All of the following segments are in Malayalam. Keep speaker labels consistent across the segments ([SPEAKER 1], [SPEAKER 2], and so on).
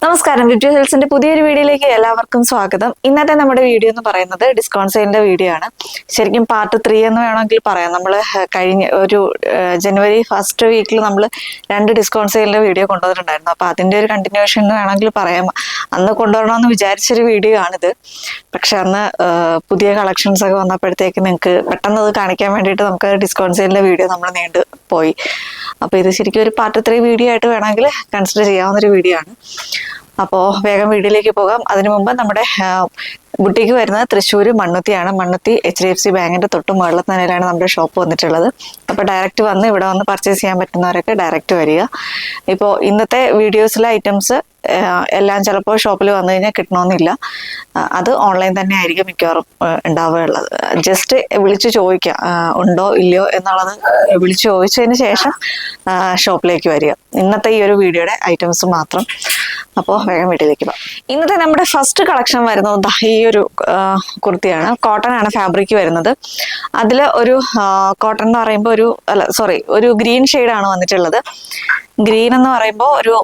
[SPEAKER 1] നമസ്കാരം, ബ്യൂട്ടി ഹെൽസിന്റെ പുതിയൊരു വീഡിയോയിലേക്ക് എല്ലാവർക്കും സ്വാഗതം. ഇന്നത്തെ നമ്മുടെ വീഡിയോ എന്ന് പറയുന്നത് ഡിസ്കൗണ്ട് സെയിലിന്റെ വീഡിയോ ആണ്. ശരിക്കും പാർട്ട് 3 എന്ന് വേണമെങ്കിൽ പറയാം. നമ്മൾ കഴിഞ്ഞ ഒരു ജനുവരി ഫസ്റ്റ് വീക്കിൽ നമ്മൾ 2 ഡിസ്കൗണ്ട് സെയിലിന്റെ വീഡിയോ കൊണ്ടുവന്നിട്ടുണ്ടായിരുന്നു. അപ്പൊ അതിന്റെ ഒരു കണ്ടിന്യൂഷൻ എന്ന് വേണമെങ്കിൽ പറയാം. അന്ന് കൊണ്ടുവരണമെന്ന് വിചാരിച്ചൊരു വീഡിയോ ആണിത്. പക്ഷെ അന്ന് പുതിയ കളക്ഷൻസ് ഒക്കെ വന്നപ്പോഴത്തേക്ക് നിങ്ങൾക്ക് പെട്ടെന്ന് അത് കാണിക്കാൻ വേണ്ടിയിട്ട് നമുക്ക് ഡിസ്കൗണ്ട് സെയിലിന്റെ വീഡിയോ നമ്മൾ നീണ്ടു പോയി. അപ്പൊ ഇത് ശരിക്കും ഒരു പാർട്ട് 3 വീഡിയോ ആയിട്ട് വേണമെങ്കിൽ കൺസിഡർ ചെയ്യാവുന്ന ഒരു വീഡിയോ ആണ്. അപ്പോൾ വേഗം വീഡിയോയിലേക്ക് പോകാം. അതിനു മുമ്പ് നമ്മുടെ ബുട്ടിക്ക് വരുന്നത് തൃശ്ശൂർ മണ്ണുത്തിയാണ്. മണ്ണുത്തി HDFC ബാങ്കിന്റെ തൊട്ട് മുകളിലത്തെ നിലയിലാണ് നമ്മുടെ ഷോപ്പ് വന്നിട്ടുള്ളത്. അപ്പോൾ ഡയറക്റ്റ് വന്ന് ഇവിടെ വന്ന് പർച്ചേസ് ചെയ്യാൻ പറ്റുന്നവരൊക്കെ ഡയറക്റ്റ് വരിക. ഇപ്പോൾ ഇന്നത്തെ വീഡിയോസിലെ ഐറ്റംസ് എല്ലാം ചിലപ്പോൾ ഷോപ്പിൽ വന്നു കഴിഞ്ഞാൽ കിട്ടണമെന്നില്ല. അത് ഓൺലൈൻ തന്നെ ആയിരിക്കും മിക്കവാറും ഉണ്ടാവുകയുള്ളത്. ജസ്റ്റ് വിളിച്ച് ചോദിക്കുക ഉണ്ടോ ഇല്ലയോ എന്നുള്ളത് വിളിച്ച് ചോദിച്ചതിന് ശേഷം ഷോപ്പിലേക്ക് വരിക. ഇന്നത്തെ ഈ ഒരു വീഡിയോയുടെ ഐറ്റംസ് മാത്രം. അപ്പോൾ വേഗം വീട്ടിലേക്ക് പോകാം. ഇന്നത്തെ നമ്മുടെ ഫസ്റ്റ് കളക്ഷൻ വരുന്നത് ഈ ഒരു കുർത്തിയാണ്. കോട്ടൺ ആണ് ഫാബ്രിക് വരുന്നത്. അതിൽ ഒരു കോട്ടൺ എന്ന് പറയുമ്പോൾ ഒരു ഗ്രീൻ ഷെയ്ഡാണ് വന്നിട്ടുള്ളത്. ഗ്രീൻ എന്ന് പറയുമ്പോൾ ഒരു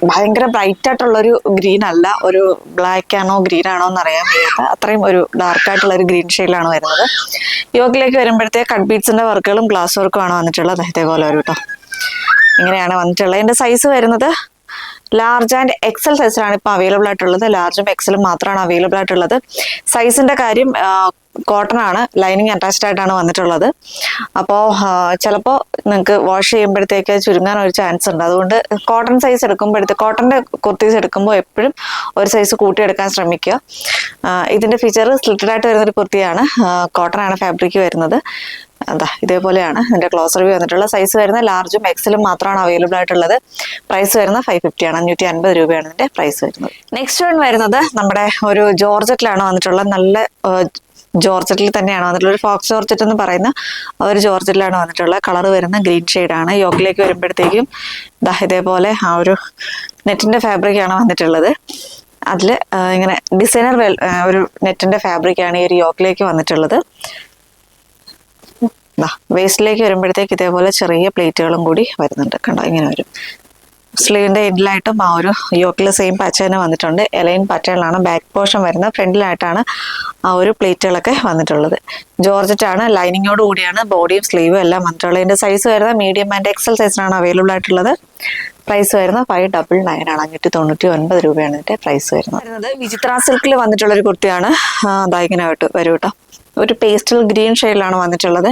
[SPEAKER 1] ഭയങ്കര ബ്രൈറ്റ് ആയിട്ടുള്ളൊരു ഗ്രീൻ അല്ല, ഒരു ബ്ലാക്ക് ആണോ ഗ്രീൻ ആണോ എന്ന് അറിയാൻ വയ്യാത്ത അത്രയും ഒരു ഡാർക്ക് ആയിട്ടുള്ള ഒരു ഗ്രീൻ ഷെയ്ഡിലാണ് വരുന്നത്. യോക്കിലേക്ക് വരുമ്പോഴത്തേക്ക് കട്ട് ബീഡ്സിന്റെ വർക്കുകളും ഗ്ലാസ് വർക്കും ആണ് വന്നിട്ടുള്ളത്. ഇതേപോലെ ഒരു കേട്ടോ, ഇങ്ങനെയാണ് വന്നിട്ടുള്ളത്. ഇതിന്റെ സൈസ് വരുന്നത് ലാർജ് ആൻഡ് എക്സൽ സൈസിലാണ് ഇപ്പോൾ അവൈലബിൾ ആയിട്ടുള്ളത്. ലാർജും എക്സലും മാത്രമാണ് അവൈലബിൾ ആയിട്ടുള്ളത്. സൈസിന്റെ കാര്യം കോട്ടൺ ആണ്, ലൈനിങ് അറ്റാച്ച്ഡ് ആയിട്ടാണ് വന്നിട്ടുള്ളത്. അപ്പോൾ ചിലപ്പോൾ നിങ്ങൾക്ക് വാഷ് ചെയ്യുമ്പോഴത്തേക്ക് ചുരുങ്ങാൻ ഒരു ചാൻസ് ഉണ്ട്. അതുകൊണ്ട് കോട്ടൺ സൈസ് കോട്ടന്റെ കുർത്തീസ് എടുക്കുമ്പോൾ എപ്പോഴും ഒരു സൈസ് കൂട്ടിയെടുക്കാൻ ശ്രമിക്കുക. ഇതിന്റെ ഫീച്ചർ സ്ലിറ്റഡ് ആയിട്ട് വരുന്നൊരു കുർത്തിയാണ്. കോട്ടൺ ആണ് ഫാബ്രിക് വരുന്നത്. എന്താ ഇതേപോലെയാണ് ഇതിന്റെ ക്ലോസ് റിവ്യൂ വന്നിട്ടുള്ളത്. സൈസ് വരുന്ന ലാർജും എക്സലും മാത്രമാണ് അവൈലബിൾ ആയിട്ടുള്ളത്. പ്രൈസ് വരുന്നത് 550 ആണ്. 550 രൂപയാണ് ഇതിന്റെ പ്രൈസ് വരുന്നത്. നെക്സ്റ്റ് വൺ വരുന്നത് നമ്മുടെ ഒരു ജോർജറ്റിലാണ് വന്നിട്ടുള്ളത്. നല്ല ജോർജറ്റിൽ തന്നെയാണ് വന്നിട്ടുള്ളത്. ഒരു ഫോക്സ് ജോർജറ്റ് എന്ന് പറയുന്ന ഒരു ജോർജറ്റിലാണ് വന്നിട്ടുള്ളത്. കളർ വരുന്ന ഗ്രീൻ ഷെയ്ഡാണ്. യോക്കിലേക്ക് വരുമ്പോഴത്തേക്കും ഇതേപോലെ ആ ഒരു നെറ്റിന്റെ ഫാബ്രിക് ആണ് വന്നിട്ടുള്ളത്. അതിൽ ഇങ്ങനെ ഡിസൈനർ ഒരു നെറ്റിന്റെ ഫാബ്രിക് ആണ് ഈ ഒരു യോക്കിലേക്ക് വന്നിട്ടുള്ളത്. വേസ്റ്റിലേക്ക് വരുമ്പോഴത്തേക്ക് ഇതേപോലെ ചെറിയ പ്ലേറ്റുകളും കൂടി വരുന്നുണ്ട്. കണ്ടോ, ഇങ്ങനെ വരും. സ്ലീവിന്റെ എൻഡിലായിട്ടും ആ ഒരു യോക്കിൽ സെയിം പാറ്റേൺ വന്നിട്ടുണ്ട്. എലൈൻ പാറ്റേണിലാണ് ബാക്ക് പോർഷൻ വരുന്നത്. ഫ്രണ്ടിലായിട്ടാണ് ആ ഒരു പ്ലേറ്റുകളൊക്കെ വന്നിട്ടുള്ളത്. ജോർജറ്റ് ആണ്, ലൈനിങ്ങോട് കൂടിയാണ് ബോഡിയും സ്ലീവും എല്ലാം വന്നിട്ടുള്ളത്. ഇതിന്റെ സൈസ് വരുന്നത് മീഡിയം ആൻഡ് എക്സൽ സൈസിനാണ് അവൈലബിൾ ആയിട്ടുള്ളത്. പ്രൈസ് വരുന്നത് 599 ആണ്. 599 രൂപയാണ് ഇതിന്റെ പ്രൈസ് വരുന്നത്. വിചിത്ര സിൽക്കിൽ വന്നിട്ടുള്ള ഒരു കുർത്തിയാണ്. ഇങ്ങനെ വരും കേട്ടോ. ഒരു പേസ്റ്റൽ ഗ്രീൻ ഷെയ്ഡിലാണ് വന്നിട്ടുള്ളത്.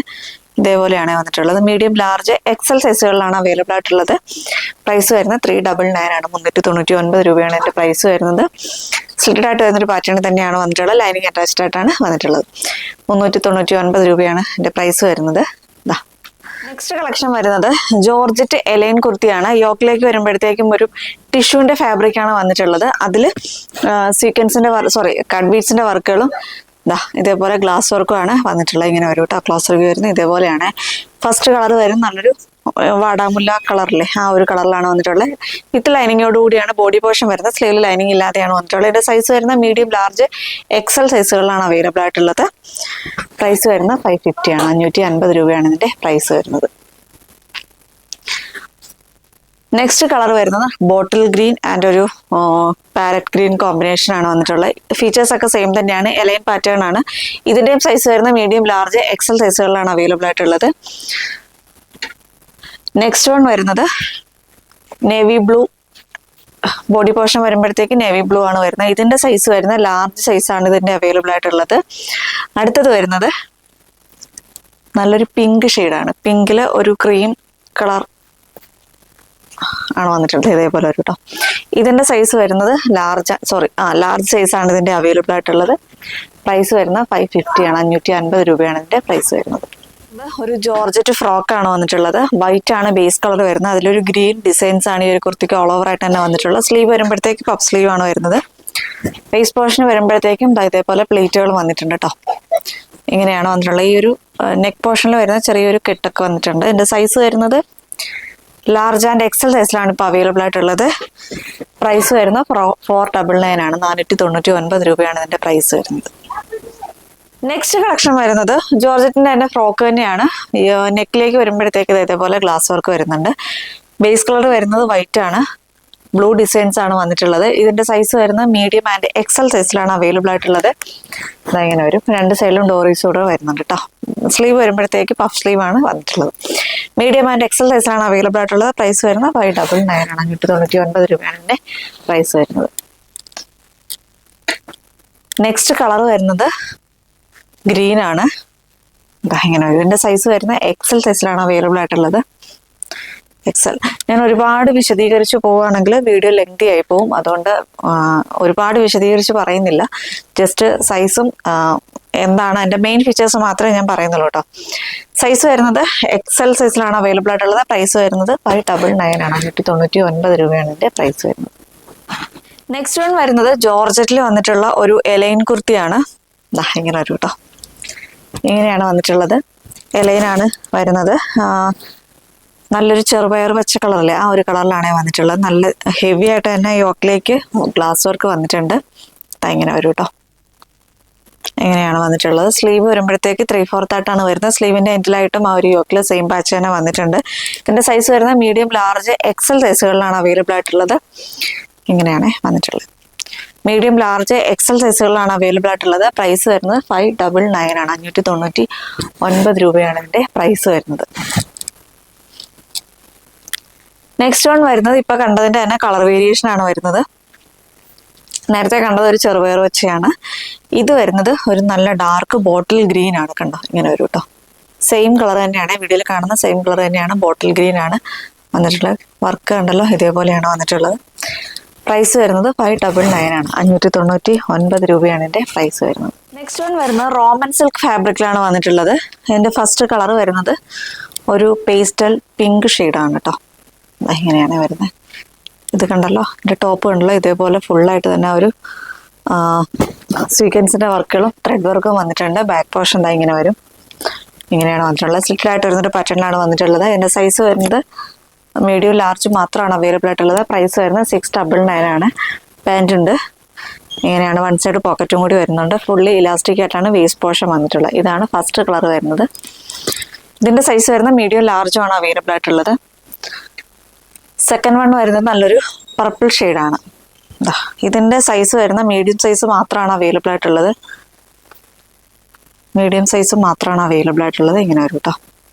[SPEAKER 1] ഇതേപോലെയാണ് വന്നിട്ടുള്ളത്. മീഡിയം ലാർജ് എക്സൽ സൈസുകളിലാണ് അവൈലബിൾ ആയിട്ടുള്ളത്. പ്രൈസ് വരുന്നത് 399 ആണ്. 399 രൂപയാണ് എൻ്റെ പ്രൈസ് വരുന്നത്. സ്ലിറ്റഡ് ആയിട്ട് വരുന്നൊരു പാറ്റേൺ തന്നെയാണ് വന്നിട്ടുള്ളത്. ലൈനിങ് അറ്റാച്ച്ഡ് ആയിട്ടാണ് വന്നിട്ടുള്ളത്. 399 രൂപയാണ് എൻ്റെ പ്രൈസ് വരുന്നത്. നെക്സ്റ്റ് കളക്ഷൻ വരുന്നത് ജോർജറ്റ് എലൈൻ കുർത്തിയാണ്. യോക്കിലേക്ക് വരുമ്പോഴത്തേക്കും ഒരു ടിഷ്യൂവിന്റെ ഫാബ്രിക് ആണ് വന്നിട്ടുള്ളത്. അതിൽ സീക്വൻസിന്റെ കട്ട് ബീഡ്സിന്റെ വർക്കുകളും ഇതേപോലെ ഗ്ലാസ് വർക്കും ആണ് വന്നിട്ടുള്ളത്. ഇങ്ങനെ വരും കേട്ടോ. ക്ലോസ് റിവ്യൂ വരുന്നത് ഇതേപോലെയാണ്. ഫസ്റ്റ് കളർ വരും നല്ലൊരു വാടാമുല്ല കളറിലെ ആ ഒരു കളറിലാണ് വന്നിട്ടുള്ളത്. വിത്ത് ലൈനിങ്ങോട് കൂടിയാണ് ബോഡി പോർഷൻ വരുന്നത്. സ്ലീവിൽ ലൈനിങ് ഇല്ലാതെയാണ് വന്നിട്ടുള്ളത്. ഇതിന്റെ സൈസ് വരുന്നത് മീഡിയം ലാർജ് എക്സൽ സൈസുകളിലാണ് അവൈലബിൾ ആയിട്ടുള്ളത്. പ്രൈസ് വരുന്നത് 550 ആണ്. 550 രൂപയാണ് ഇതിന്റെ പ്രൈസ് വരുന്നത്. നെക്സ്റ്റ് കളർ വരുന്നത് ബോട്ടിൽ ഗ്രീൻ ആൻഡ് ഒരു പാരറ്റ് ഗ്രീൻ കോമ്പിനേഷൻ ആണ് വന്നിട്ടുള്ളത്. ഫീച്ചേഴ്സ് ഒക്കെ സെയിം തന്നെയാണ്. എലൈൻ പാറ്റേൺ ആണ്. ഇതിന്റെയും സൈസ് വരുന്നത് മീഡിയം ലാർജ് എക്സൽ സൈസുകളിലാണ് അവൈലബിൾ ആയിട്ടുള്ളത്. നെക്സ്റ്റ് വൺ വരുന്നത് നേവി ബ്ലൂ. ബോഡി പോർഷൻ വരുമ്പോഴത്തേക്ക് നേവി ബ്ലൂ ആണ് വരുന്നത്. ഇതിന്റെ സൈസ് വരുന്നത് ലാർജ് സൈസാണ് ഇതിന്റെ അവൈലബിൾ ആയിട്ടുള്ളത്. അടുത്തത് വരുന്നത് നല്ലൊരു പിങ്ക് ഷെയ്ഡാണ്. പിങ്കില് ഒരു ക്രീം കളർ ആണ് വന്നിട്ടുള്ളത്. ഇതേപോലെ ഒരു കേട്ടോ. ഇതിന്റെ സൈസ് വരുന്നത് ലാർജ് സൈസ് ആണ് ഇതിന്റെ അവൈലബിൾ ആയിട്ടുള്ളത്. പ്രൈസ് വരുന്നത് 550 ആണ്. 550 രൂപയാണ് ഇതിന്റെ പ്രൈസ് വരുന്നത്. ഒരു ജോർജറ്റ് ഫ്രോക്ക് ആണ് വന്നിട്ടുള്ളത്. വൈറ്റ് ആണ് ബേസ് കളർ വരുന്നത്. അതിലൊരു ഗ്രീൻ ഡിസൈൻസ് ആണ് ഈ ഒരു കുർത്തിക്ക് ഓൾ ഓവർ ആയിട്ട് തന്നെ വന്നിട്ടുള്ളത്. സ്ലീവ് വരുമ്പോഴത്തേക്ക് പഫ് സ്ലീവ് ആണ് വരുന്നത്. വേസ്റ്റ് പോർഷൻ വരുമ്പോഴത്തേക്കും ഇതേപോലെ പ്ലേറ്റുകൾ വന്നിട്ടുണ്ട് കേട്ടോ. ഇങ്ങനെയാണ് വന്നിട്ടുള്ളത്. ഈ ഒരു നെക്ക് പോർഷനിൽ വരുന്ന ചെറിയൊരു കെട്ടൊക്കെ വന്നിട്ടുണ്ട്. ഇതിന്റെ സൈസ് വരുന്നത് ലാർജ് ആൻഡ് എക്സൽ സൈസിലാണ് ഇപ്പോൾ അവൈലബിൾ ആയിട്ടുള്ളത്. പ്രൈസ് വരുന്നത് 499 ആണ്. 499 രൂപയാണ് ഇതിന്റെ പ്രൈസ് വരുന്നത്. നെക്സ്റ്റ് കളക്ഷൻ വരുന്നത് ജോർജറ്റിന്റെ തന്നെ ഫ്രോക്ക് തന്നെയാണ്. നെക്കിലേക്ക് വരുമ്പോഴത്തേക്ക് ഇതേപോലെ ഗ്ലാസ് വർക്ക് വരുന്നുണ്ട്. ബേസ് കളർ വരുന്നത് വൈറ്റ് ആണ്. ബ്ലൂ ഡിസൈൻസ് ആണ് വന്നിട്ടുള്ളത്. ഇതിന്റെ സൈസ് വരുന്നത് മീഡിയം ആൻഡ് എക്സൽ സൈസിലാണ് അവൈലബിൾ ആയിട്ടുള്ളത്. ഇങ്ങനെ വരും. രണ്ട് സൈഡിലും ഡോറീസ് കൂടെ വരുന്നുണ്ട് കേട്ടോ. സ്ലീവ് വരുമ്പോഴത്തേക്ക് പഫ് സ്ലീവ് ആണ് വന്നിട്ടുള്ളത്. മീഡിയം ആൻഡ് എക്സൽ സൈസിലാണ് അവൈലബിൾ ആയിട്ടുള്ളത്. പ്രൈസ് വരുന്നത് 599 ആണ്. 599 രൂപയാണ് ഇതിന്റെ പ്രൈസ് വരുന്നത്. നെക്സ്റ്റ് കളർ വരുന്നത് ഗ്രീൻ ആണ്. ഇങ്ങനെ വരും. ഇതിന്റെ സൈസ് വരുന്നത് എക്സൽ സൈസിലാണ് അവൈലബിൾ ആയിട്ടുള്ളത്. എക്സൽ. ഞാൻ ഒരുപാട് വിശദീകരിച്ച് പോവുകയാണെങ്കിൽ വീഡിയോ ലെങ്തി ആയി പോവും. അതുകൊണ്ട് ഒരുപാട് വിശദീകരിച്ച് പറയുന്നില്ല. ജസ്റ്റ് സൈസും എന്താണ് അതിന്റെ മെയിൻ ഫീച്ചേഴ്സ് മാത്രമേ ഞാൻ പറയുന്നുള്ളൂ കേട്ടോ. സൈസ് വരുന്നത് എക്സൽ സൈസിലാണ് അവൈലബിൾ ആയിട്ടുള്ളത്. പ്രൈസ് വരുന്നത് 599 ആണ്. 599 രൂപയാണ് ഇതിന്റെ പ്രൈസ് വരുന്നത്. നെക്സ്റ്റ് വൺ വരുന്നത് ജോർജറ്റിൽ വന്നിട്ടുള്ള ഒരു എലൈൻ കുർത്തിയാണ്. ഇങ്ങനെ വരും കേട്ടോ. ഇങ്ങനെയാണ് വന്നിട്ടുള്ളത്. എലൈനാണ് വരുന്നത്. നല്ലൊരു ചെറുപയർ പച്ച കളറിലെ ആ ഒരു കളറിലാണ് വന്നിട്ടുള്ളത്. നല്ല ഹെവി ആയിട്ട് തന്നെ യോക്കിലേക്ക് ഗ്ലാസ് വർക്ക് വന്നിട്ടുണ്ട്. ഇങ്ങനെ വരും കേട്ടോ. ഇങ്ങനെയാണ് വന്നിട്ടുള്ളത്. സ്ലീവ് വരുമ്പോഴത്തേക്ക് 3/4 ആയിട്ടാണ് വരുന്നത്. സ്ലീവിന്റെ എൻഡിലായിട്ടും ആ ഒരു യോക്കിൽ സെയിം പാച്ച് തന്നെ വന്നിട്ടുണ്ട്. ഇതിന്റെ സൈസ് വരുന്നത് മീഡിയം, ലാർജ്, എക്സൽ സൈസുകളിലാണ് അവൈലബിൾ ആയിട്ടുള്ളത്. ഇങ്ങനെയാണ് വന്നിട്ടുള്ളത്. മീഡിയം, ലാർജ്, എക്സൽ സൈസുകളിലാണ് അവൈലബിൾ ആയിട്ടുള്ളത്. പ്രൈസ് വരുന്നത് 599 ആണ്. 599 രൂപയാണ് ഇതിന്റെ പ്രൈസ് വരുന്നത്. നെക്സ്റ്റ് വൺ വരുന്നത് ഇപ്പൊ കണ്ടതിന്റെ തന്നെ കളർ വേരിയേഷൻ ആണ് വരുന്നത്. നേരത്തെ കണ്ടത് ഒരു ചെറുപയർ വെച്ചയാണ്. ഇത് വരുന്നത് ഒരു നല്ല ഡാർക്ക് ബോട്ടിൽ ഗ്രീൻ ആണ്. കണ്ടോ, ഇങ്ങനെ വരും കേട്ടോ. സെയിം കളർ തന്നെയാണ്, വീഡിയോയിൽ കാണുന്ന സെയിം കളർ തന്നെയാണ്. ബോട്ടിൽ ഗ്രീൻ ആണ് വന്നിട്ടുള്ളത്. വർക്ക് കണ്ടല്ലോ, ഇതേപോലെയാണ് വന്നിട്ടുള്ളത്. പ്രൈസ് വരുന്നത് 599 ആണ്. 599 രൂപയാണ് ഇതിന്റെ പ്രൈസ് വരുന്നത്. നെക്സ്റ്റ് വൺ വരുന്നത് റോമൻ സിൽക്ക് ഫാബ്രിക്കിലാണ് വന്നിട്ടുള്ളത്. ഇതിന്റെ ഫസ്റ്റ് കളർ വരുന്നത് ഒരു പേസ്റ്റൽ പിങ്ക് ഷെയ്ഡാണ് കേട്ടോ. ഇങ്ങനെയാണ് വരുന്നത്. ഇത് കണ്ടല്ലോ, ഇതിന്റെ ടോപ്പ് കണ്ടല്ലോ, ഇതേപോലെ ഫുള്ളായിട്ട് തന്നെ ഒരു സ്വീക്വൻസിന്റെ വർക്കുകളും ത്രെഡ് വർക്കും വന്നിട്ടുണ്ട്. ബാക്ക് പോർഷൻ ഇങ്ങനെ വരും. ഇങ്ങനെയാണ് വന്നിട്ടുള്ളത്. സ്ലിറ്റായിട്ട് വരുന്നൊരു പാറ്റേണിലാണ് വന്നിട്ടുള്ളത്. ഇതിന്റെ സൈസ് വരുന്നത് മീഡിയം, ലാർജ് മാത്രമാണ് അവൈലബിൾ ആയിട്ടുള്ളത്. പ്രൈസ് വരുന്നത് 699 ആണ്. പാൻറ് ഉണ്ട്. ഇങ്ങനെയാണ്. വൺ സൈഡ് പോക്കറ്റും കൂടി വരുന്നുണ്ട്. ഫുള്ളി ഇലാസ്റ്റിക് ആയിട്ടാണ് വേസ്റ്റ് പോർഷൻ വന്നിട്ടുള്ളത്. ഇതാണ് ഫസ്റ്റ് കളർ വരുന്നത്. ഇതിന്റെ സൈസ് വരുന്നത് മീഡിയം, ലാർജും ആണ് അവൈലബിൾ ആയിട്ടുള്ളത്. സെക്കൻഡ് വൺ വരുന്നത് നല്ലൊരു പർപ്പിൾ ഷെയ്ഡാണ്. ഇതിന്റെ സൈസ് വരുന്ന മീഡിയം സൈസ് മാത്രമാണ് അവൈലബിൾ ആയിട്ടുള്ളത്. മീഡിയം സൈസ് മാത്രമാണ് അവൈലബിൾ ആയിട്ടുള്ളത്. ഇങ്ങനെ വരും കേട്ടോ.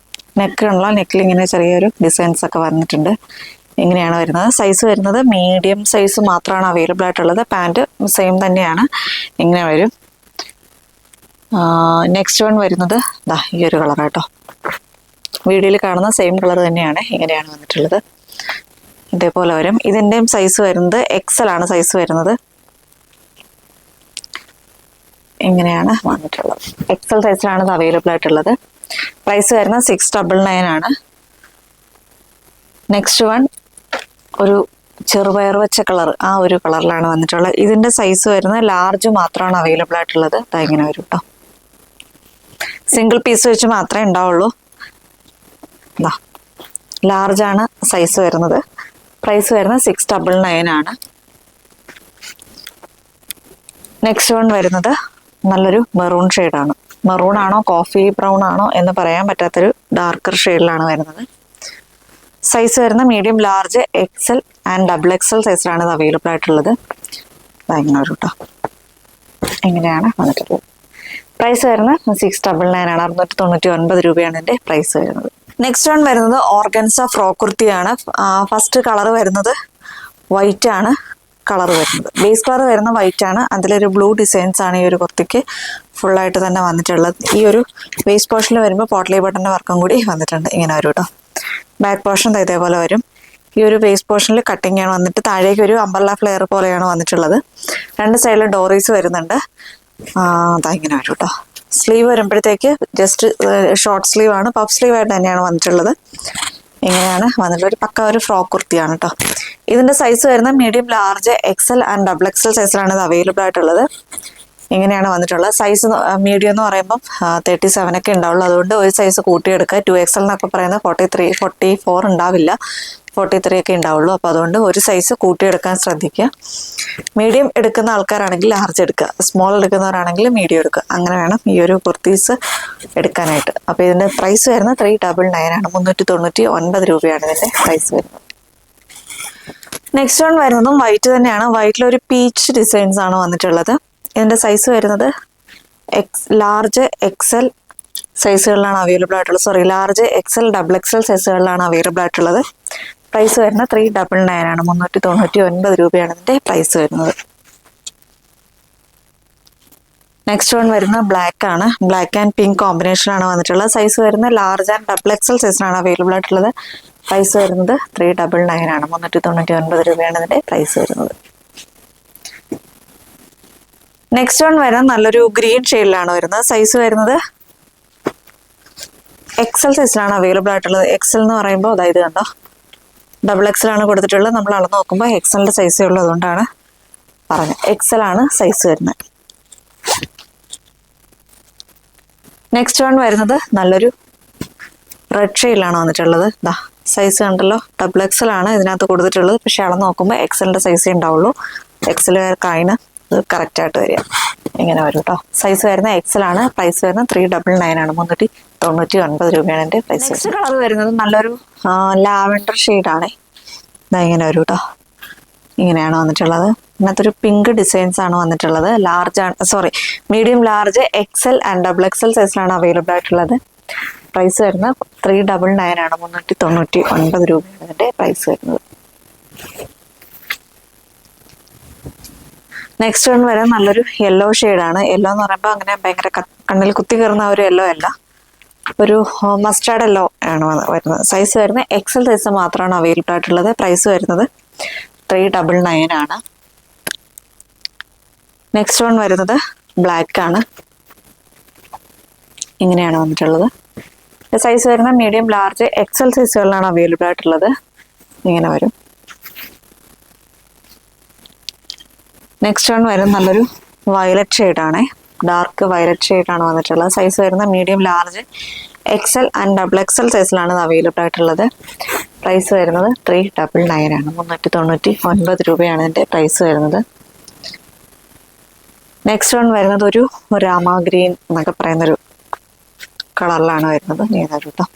[SPEAKER 1] നെക്ക് ഉള്ള നെക്കിൽ ഇങ്ങനെ ചെറിയൊരു ഡിസൈൻസ് ഒക്കെ വന്നിട്ടുണ്ട്. ഇങ്ങനെയാണ് വരുന്നത്. സൈസ് വരുന്നത് മീഡിയം സൈസ് മാത്രമാണ് അവൈലബിൾ ആയിട്ടുള്ളത്. പാൻറ് സെയിം തന്നെയാണ്. ഇങ്ങനെ വരും. നെക്സ്റ്റ് വൺ വരുന്നത് ഈ ഒരു കളർ കേട്ടോ. വീഡിയോയിൽ കാണുന്ന സെയിം കളർ തന്നെയാണ്. ഇങ്ങനെയാണ് വന്നിട്ടുള്ളത്. ഇതേപോലെ വരും. ഇതിൻ്റെയും സൈസ് വരുന്നത് എക്സൽ ആണ് സൈസ് വരുന്നത്. ഇങ്ങനെയാണ് വന്നിട്ടുള്ളത്. എക്സൽ സൈസിലാണ് ഇത് അവൈലബിൾ ആയിട്ടുള്ളത്. പ്രൈസ് വരുന്നത് 699 ആണ്. നെക്സ്റ്റ് വൺ ഒരു ചെറുപയർ വെച്ച കളർ, ആ ഒരു കളറിലാണ് വന്നിട്ടുള്ളത്. ഇതിന്റെ സൈസ് വരുന്നത് ലാർജ് മാത്രമാണ് അവൈലബിൾ ആയിട്ടുള്ളത്. ഇങ്ങനെ വരും കേട്ടോ. സിംഗിൾ പീസ് വെച്ച് മാത്രമേ ഉണ്ടാവുള്ളൂ. ലാർജ് ആണ് സൈസ് വരുന്നത്. പ്രൈസ് വരുന്നത് 699 ആണ്. നെക്സ്റ്റ് വൺ വരുന്നത് നല്ലൊരു മെറൂൺ ഷെയ്ഡാണ്. മെറൂൺ ആണോ കോഫി ബ്രൗൺ ആണോ എന്ന് പറയാൻ പറ്റാത്തൊരു ഡാർക്കർ ഷെയ്ഡിലാണ് വരുന്നത്. സൈസ് വരുന്ന medium, large, XL and double XL സൈസിലാണ് ഇത് അവൈലബിൾ ആയിട്ടുള്ളത്. ഇങ്ങനെ ഒരു കേട്ടോ. ഇങ്ങനെയാണ് വന്നിട്ടുള്ളത്. പ്രൈസ് വരുന്നത് 699 ആണ്. 699 രൂപയാണ് ഇതിന്റെ പ്രൈസ് വരുന്നത്. നെക്സ്റ്റ് വൺ വരുന്നത് ഓർഗൻസ ഫ്രോക്ക് കുർത്തിയാണ്. ഫസ്റ്റ് കളർ വരുന്നത് വൈറ്റ് ആണ്. കളർ വരുന്നത് ബേസ് കളർ വരുന്ന വൈറ്റ് ആണ്. അതിലൊരു ബ്ലൂ ഡിസൈൻസ് ആണ് ഈ ഒരു കുർത്തിക്ക് ഫുള്ളായിട്ട് തന്നെ വന്നിട്ടുള്ളത്. ഈ ഒരു വേസ്റ്റ് പോർഷനിൽ വരുമ്പോൾ പോട്ട്ലി ബട്ടന്റെ വർക്കും കൂടി വന്നിട്ടുണ്ട്. ഇങ്ങനെ വരും കേട്ടോ. ബാക്ക് പോർഷൻ ഇതേപോലെ വരും. ഈ ഒരു വേസ്റ്റ് പോർഷനിൽ കട്ടിങ് ആണ് വന്നിട്ട് താഴേക്ക് ഒരു അംബ്രല്ല ഫ്ലെയർ പോലെയാണ് വന്നിട്ടുള്ളത്. രണ്ട് സൈഡിലും ഡോറീസ് വരുന്നുണ്ട്. ഇങ്ങനെ വരും കേട്ടോ. സ്ലീവ് വരുമ്പോഴത്തേക്ക് ജസ്റ്റ് ഷോർട്ട് സ്ലീവ് ആണ്. പഫ് സ്ലീവ് ആയിട്ട് തന്നെയാണ് വന്നിട്ടുള്ളത്. ഇങ്ങനെയാണ് വന്നിട്ടുള്ള ഒരു പക്ക ഒരു ഫ്രോക്ക് കുർത്തിയാണ് കേട്ടോ. ഇതിന്റെ സൈസ് വരുന്നത് medium, large, XL and double XL സൈസിലാണ് ഇത് അവൈലബിൾ ആയിട്ടുള്ളത്. ഇങ്ങനെയാണ് വന്നിട്ടുള്ളത്. സൈസ് മീഡിയം എന്ന് പറയുമ്പോൾ 37 ഒക്കെ ഉണ്ടാവുള്ളൂ. അതുകൊണ്ട് ഒരു സൈസ് കൂട്ടിയെടുക്കുക. 2XL എന്നൊക്കെ പറയുന്നത് 43, 44 ഉണ്ടാവില്ല. 43 ഒക്കെ ഉണ്ടാവുള്ളൂ. അപ്പോൾ അതുകൊണ്ട് ഒരു സൈസ് കൂട്ടിയെടുക്കാൻ ശ്രദ്ധിക്കുക. മീഡിയം എടുക്കുന്ന ആൾക്കാരാണെങ്കിൽ ലാർജ് എടുക്കുക, സ്മോൾ എടുക്കുന്നവരാണെങ്കിൽ മീഡിയം എടുക്കുക. അങ്ങനെ വേണം ഈ ഒരു കുർത്തീസ് എടുക്കാനായിട്ട്. അപ്പോൾ ഇതിൻ്റെ പ്രൈസ് വരുന്നത് 399 ആണ്. 399 രൂപയാണ് ഇതിൻ്റെ പ്രൈസ് വരുന്നത്. നെക്സ്റ്റ് വൺ വരുന്നതും വൈറ്റ് തന്നെയാണ്. വൈറ്റിലൊരു പീച്ച് ഡിസൈൻസ് ആണ് വന്നിട്ടുള്ളത്. ഇതിൻ്റെ സൈസ് വരുന്നത് ലാർജ് എക്സൽ സൈസുകളിലാണ് അവൈലബിൾ ആയിട്ടുള്ളത്. ലാർജ് എക്സൽ ഡബിൾ എക്സൽ സൈസുകളിലാണ് അവൈലബിൾ ആയിട്ടുള്ളത്. പ്രൈസ് വരുന്നത് 399 ആണ്. 399 രൂപയാണ് ഇതിൻ്റെ പ്രൈസ് വരുന്നത്. നെക്സ്റ്റ് വൺ വരുന്നത് ബ്ലാക്ക് ആണ്. ബ്ലാക്ക് ആൻഡ് പിങ്ക് കോമ്പിനേഷൻ ആണ് വന്നിട്ടുള്ളത്. സൈസ് വരുന്നത് ലാർജ് ആൻഡ് ഡബിൾ എക്സൽ സൈസിനാണ് അവൈലബിൾ ആയിട്ടുള്ളത്. പ്രൈസ് വരുന്നത് 399 ആണ്. 399 രൂപയാണ് ഇതിൻ്റെ പ്രൈസ് വരുന്നത്. നെക്സ്റ്റ് വൺ വരുന്നത് നല്ലൊരു ഗ്രീൻ ഷെയ്ഡിലാണ് വരുന്നത്. സൈസ് വരുന്നത് എക്സൽ സൈസിലാണ് അവൈലബിൾ ആയിട്ടുള്ളത്. എക്സൽ എന്ന് പറയുമ്പോൾ അതായത് കണ്ടോ, ഡബിൾ എക്സൽ ആണ് കൊടുത്തിട്ടുള്ളത്. നമ്മൾ അളന്ന് നോക്കുമ്പോൾ എക്സലിൻ്റെ സൈസേ ഉള്ളൂ, അതുകൊണ്ടാണ് പറഞ്ഞത്. എക്സൽ ആണ് സൈസ് വരുന്നത്. നെക്സ്റ്റ് വൺ വരുന്നത് നല്ലൊരു റെഡ് ഷെയ്ഡിലാണ് വന്നിട്ടുള്ളത്. സൈസ് കണ്ടല്ലോ, ഡബിൾ എക്സൽ ആണ് ഇതിനകത്ത് കൊടുത്തിട്ടുള്ളത്. പക്ഷെ അളന്ന് നോക്കുമ്പോൾ എക്സലിൻ്റെ സൈസേ ഉണ്ടാവുള്ളൂ. എക്സലുകാർക്കാണ് ഇത് കറക്റ്റായിട്ട് വരിക. ഇങ്ങനെ വരും കേട്ടോ. സൈസ് വരുന്നത് എക്സൽ ആണ്. പ്രൈസ് വരുന്നത് 399 ആണ്. 399 രൂപയാണ് എൻ്റെ പ്രൈസ്. നെക്സ്റ്റ് കളർ വരുന്നത് നല്ലൊരു ലാവൻഡർ ഷെയ്ഡാണ്. ഇങ്ങനെ വരും കേട്ടോ. ഇങ്ങനെയാണ് വന്നിട്ടുള്ളത്. ഇതിനകത്തൊരു പിങ്ക് ഡിസൈൻസ് ആണ് വന്നിട്ടുള്ളത്. Medium large XL and double XL സൈസിലാണ് അവൈലബിൾ ആയിട്ടുള്ളത്. പ്രൈസ് വരുന്നത് 399 ആണ്. 399 രൂപയാണ് ഇതിൻ്റെ പ്രൈസ് വരുന്നത്. നെക്സ്റ്റ് വൺ വരെ നല്ലൊരു യെല്ലോ ഷെയ്ഡാണ്. യെല്ലോ എന്ന് പറയുമ്പോൾ അങ്ങനെ ഭയങ്കര കണ്ണിൽ കുത്തി കയറുന്ന ഒരു യെല്ലോ അല്ല, ഒരു മസ്റ്റാർഡ് യെല്ലോ ആണ് വരുന്നത്. സൈസ് വരുന്നത് എക്സൽ സൈസ് മാത്രമാണ് അവൈലബിൾ ആയിട്ടുള്ളത്. പ്രൈസ് വരുന്നത് 399 ആണ്. നെക്സ്റ്റ് വൺ വരുന്നത് ബ്ലാക്ക് ആണ്. ഇങ്ങനെയാണ് വന്നിട്ടുള്ളത്. സൈസ് വരുന്നത് മീഡിയം ലാർജ് എക്സൽ സൈസുകളിലാണ് അവൈലബിൾ ആയിട്ടുള്ളത്. ഇങ്ങനെ വരും. നെക്സ്റ്റ് വൺ വരും നല്ലൊരു വയലറ്റ് ഷെയ്ഡാണ്. ഡാർക്ക് വയലറ്റ് ഷെയ്ഡാണ് വന്നിട്ടുള്ളത്. സൈസ് വരുന്നത് medium large XL and double XL സൈസിലാണ് ഇത് അവൈലബിൾ ആയിട്ടുള്ളത്. പ്രൈസ് വരുന്നത് 399 ആണ്. 399 രൂപയാണ് ഇതിൻ്റെ പ്രൈസ് വരുന്നത്. നെക്സ്റ്റ് വൺ വരുന്നത് ഒരു രാമ ഗ്രീൻ എന്നൊക്കെ പറയുന്നൊരു കളറിലാണ് വരുന്നത്. ഇങ്ങനെ വരും കേട്ടോ.